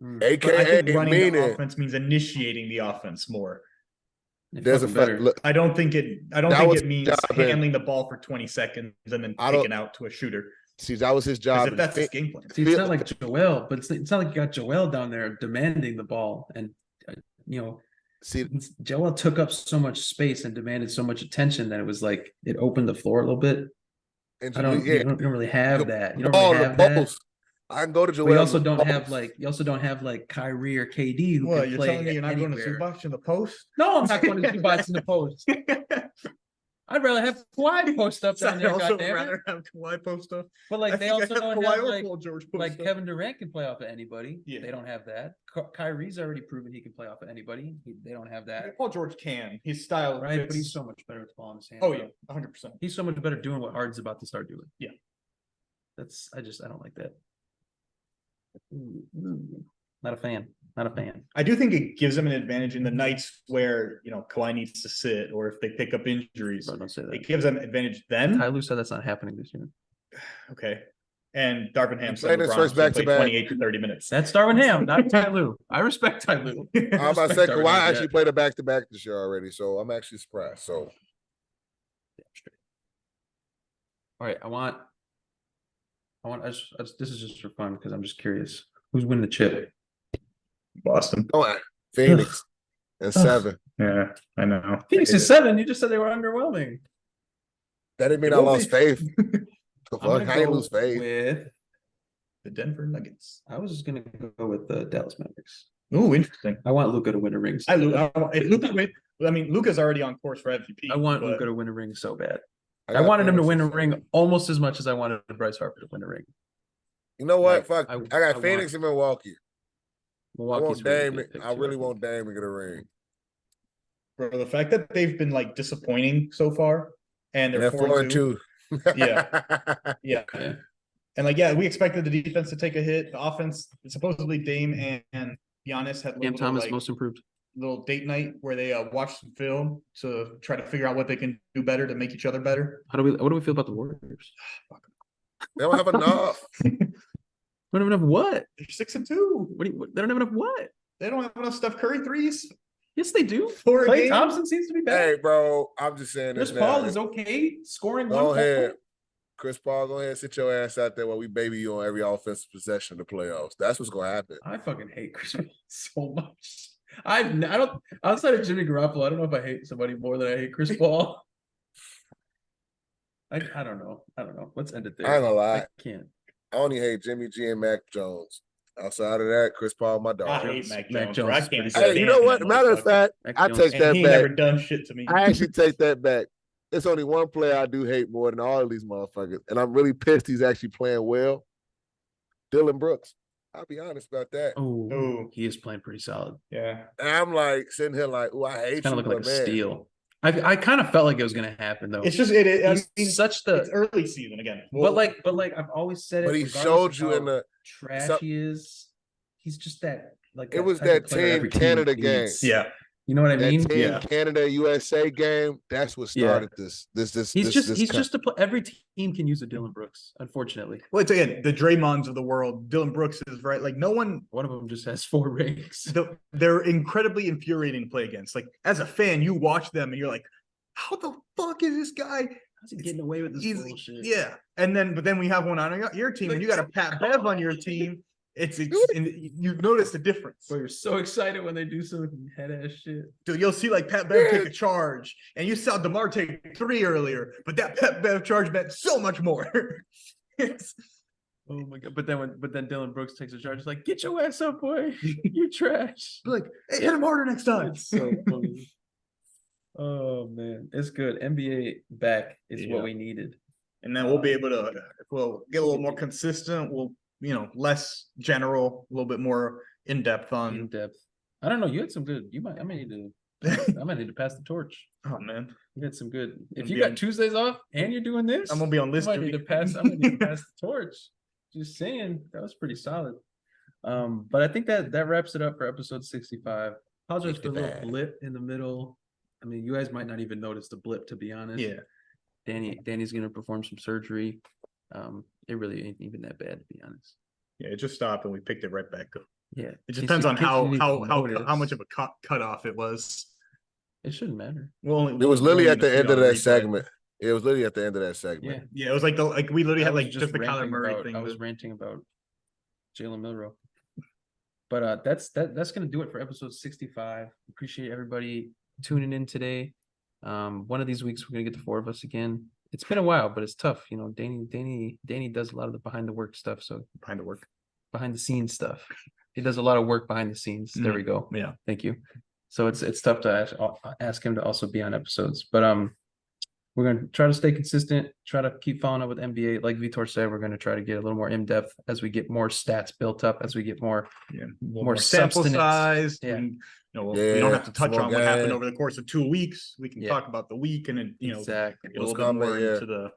Mm. But I aka think running the meaning offense means initiating the offense more. They there's a fucking fact. better. Look, I don't think it means job in- handling the ball for 20 seconds and then I don't- taking out to a shooter. see, that was his Because job. if in that's his Phoenix. game plan. See, it's not like Joel, but it's not like you got Joel down there demanding the ball, and you know, See, Joel took up so much space and demanded so much attention that it was like it opened the floor a little bit. and I don't, yeah, you don't really have that. You don't ball really in have the that. post. I can go to Joel. But you also don't have like Kyrie or KD who Well, can you're play telling me you're not going to anywhere. Zubac in the post? No, I'm not going to Zubac in the post. I'd rather have Kawhi post up down I'd there. also Goddamn it. rather have Kawhi post up. But like I they think also I'd don't Kawhi have or like Paul George post like up. Kevin Durant can play off of anybody. Yeah. They don't have that. Kyrie's already proven he can play off of anybody. They don't have that. Paul George can. His style Right, fits. but he's so much better with the ball in his hand. Oh yeah, 100%. He's so much better doing what Harden's about to start doing. Yeah. I don't like that. Not a fan. Not a fan. I do think it gives them an advantage in the nights where, you know, Kawhi needs to sit or if they pick up injuries. Bro, don't say that. It gives them advantage then. Ty Lue said that's not happening this year. Okay. And Darvin Ham He said played his LeBron's first gonna play back-to-back. 28 to 30 minutes. That's Darvin Ham, not Ty Lue. I respect Ty Lue. I'm about to say Respect Darvin Kawhi Ham, actually played a back-to-back this year already, so I'm actually surprised. So All right, this is just for fun because I'm just curious. Who's winning the chip? Boston. oh, Phoenix and 7. Yeah, I know. Phoenix is 7. You just said they were underwhelming. That didn't mean I It will lost be. faith. The I'm fuck, gonna I ain't go lose faith. with. The Denver Nuggets. I was just gonna go with the Dallas Mavericks. Ooh, interesting. I want Luka to win a ring. If Luka win, I mean, Luka's already on course for MVP. I want but Luka to win a ring so bad. I got wanted him to Phoenix win a and 7. ring almost as much as I wanted Bryce Harper to win a ring. You know what? Like, Fuck. I I got want- Phoenix and Milwaukee. I Milwaukee's want really Dame. good pick I too, really think. want Dame to get a ring. Bro, the fact that they've been like disappointing so far and And they're they're 4-2. Yeah. Yeah. Yeah. And like, yeah, we expected the defense to take a hit. The offense, supposedly Dame and Giannis had a Cam little, Thomas like, most improved. little date night where they watched some film to try to figure out what they can do better to make each other better. What do we feel about the Warriors? They don't have enough. We don't have enough what? They're 6-2. They don't have enough what? They don't have enough Steph Curry threes. Yes, they do. For a Klay game? Thompson seems to be better. Hey, bro, I'm just saying Chris this Paul now. is okay scoring Go one ahead. goal. Chris Paul, go ahead and sit your ass out there while we baby you on every offensive possession of the playoffs. That's what's gonna happen. I fucking hate Chris Paul so much. I don't outside of Jimmy Garoppolo, I don't know if I hate somebody more than I hate Chris Paul. I don't know. Let's end it there. I ain't gonna lie. I can't. I only hate Jimmy G and Mac Jones. Outside of that, Chris Paul, my dog. I hate Mac Mac Jones. bro. I Jones is can't pretty stand Hey, you know what? that Matter of motherfucker. fact, Mac I Jones- take And that he back. never done shit to me. I actually take that back. There's only one player I do hate more than all of these motherfuckers, and I'm really pissed he's actually playing well. Dylan Brooks. I'll be honest about that. Oh, Ooh. he is playing pretty solid. Yeah. And I'm like sitting here like, oh, I hate It's kind you, of looking but like a man. steal. I kind of felt like it was going to happen though. It's just I He's mean, such it's the, early season again. but like I've always said it. But he regardless showed of you how in the trash so- he is. He's just that like It was type of that player Team every Canada game. needs. Yeah. You know what I that mean? Team Yeah. Canada USA game. That's what Yeah. started this. He's just a every team can use a Dylan Brooks. Unfortunately, Well, it's again the Draymonds of the world. Dylan Brooks is right. Like no one. one of them just has 4 rings. They're incredibly infuriating to play against. Like as a fan, you watch them and you're like, how the fuck is this guy? How's he getting away with this He's- bullshit? Yeah. But then we have one on your team and you got a Pat Bev on your team. you notice the difference. So you're so excited when they do some head ass shit. Dude, you'll see like Pat Bev take a charge, and you saw DeMar take 3 earlier, but that Pat Bev charge meant so much more. Oh my god! But then Dylan Brooks takes a charge. It's like, get your ass up, boy! You trash. Like, hey, hit him harder next time. It's so funny. Oh man, it's good. NBA back is what we needed, and then we'll be able to. If we'll get a little more consistent, we'll less general, a little bit more in depth. I don't know. You had some good. I might need to pass the torch. Oh man, you had some good. If you got Tuesdays off and you're doing this, I'm gonna be on this. I might need to pass the torch. Just saying, that was pretty solid. But I think that wraps it up for episode 65. Apologize for the little blip in the middle. I mean, you guys might not even notice the blip, to be honest. Yeah. Danny's gonna perform some surgery. It really ain't even that bad, to be honest. Yeah, it just stopped and we picked it right back up. Yeah. It just depends on how much of a cutoff it was. It shouldn't matter. Well, it was literally at the end of that segment. It was literally at the end of that segment. Yeah. It was like we literally had like just the Kyler Murray thing. I was ranting about Jalen Milroe. But that's gonna do it for episode 65. Appreciate everybody tuning in today. One of these weeks we're gonna get the 4 of us again. It's been a while, but it's tough. Danny does a lot of the behind the scenes stuff. He does a lot of work behind the scenes. There we go. Yeah. Thank you. So it's tough to ask him to also be on episodes, but we're going to try to stay consistent, try to keep following up with NBA. Like Vitor said, we're going to try to get a little more in-depth as we get more stats built up, as we get more sample size. Yeah. We don't have to touch on what happened over the course of 2 weeks. We can talk about the week and then, exactly. a little bit more into the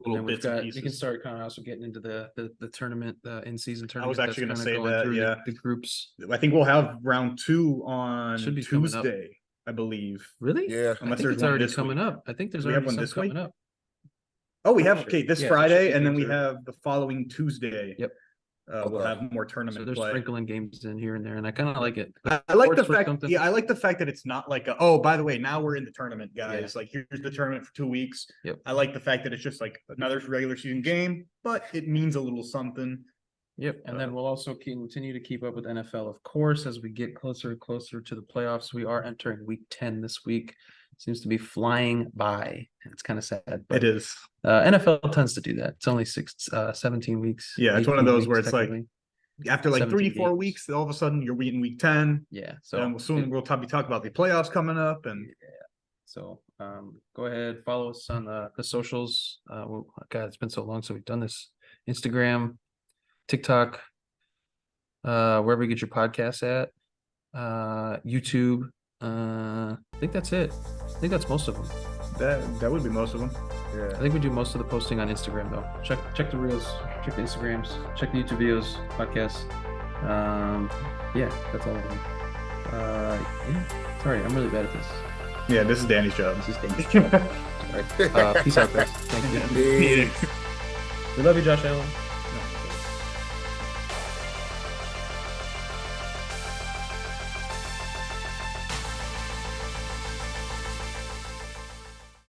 little bits and pieces. We can start kind of also getting into the tournament, the in-season tournament. I was actually going to say that, the groups. I think we'll have round 2 on Should be Tuesday, I believe. Really? Yeah. Unless there's already coming up. I think there's already one coming up. Oh, we have this Friday, and then we have the following Tuesday. Yep. We'll have more tournament so they're play. Sprinkling games in here and there, and I kind of like it. I like the fact. Yeah, I like the fact that it's not like by the way, now we're in the tournament, guys. Yeah. Like, here's the tournament for 2 weeks. Yep. I like the fact that it's just like another regular season game, but it means a little something. Yep. And then we'll also continue to keep up with NFL, of course, as we get closer and closer to the playoffs. We are entering week 10 this week. Seems to be flying by. It's kind of sad. But, it is. NFL tends to do that. It's only 17 weeks. Yeah, it's one of those where it's like after like 3-4 weeks, all of a sudden you're in week 10. Yeah. So soon we'll be talking about the playoffs coming up. And so go ahead, follow us on the socials. God, it's been so long since we've done this. Instagram, TikTok, wherever you get your podcasts at, YouTube. I think that's it. I think that's most of them. That would be most of them. Yeah. I think we do most of the posting on Instagram though. Check the reels, check the Instagrams, check the YouTube videos, podcasts. Yeah, that's all of them. Sorry, I'm really bad at this. Yeah, this is Danny's job. This is Danny's job. All right. Peace out, guys. Thank you. Peace. We love you, Josh Allen.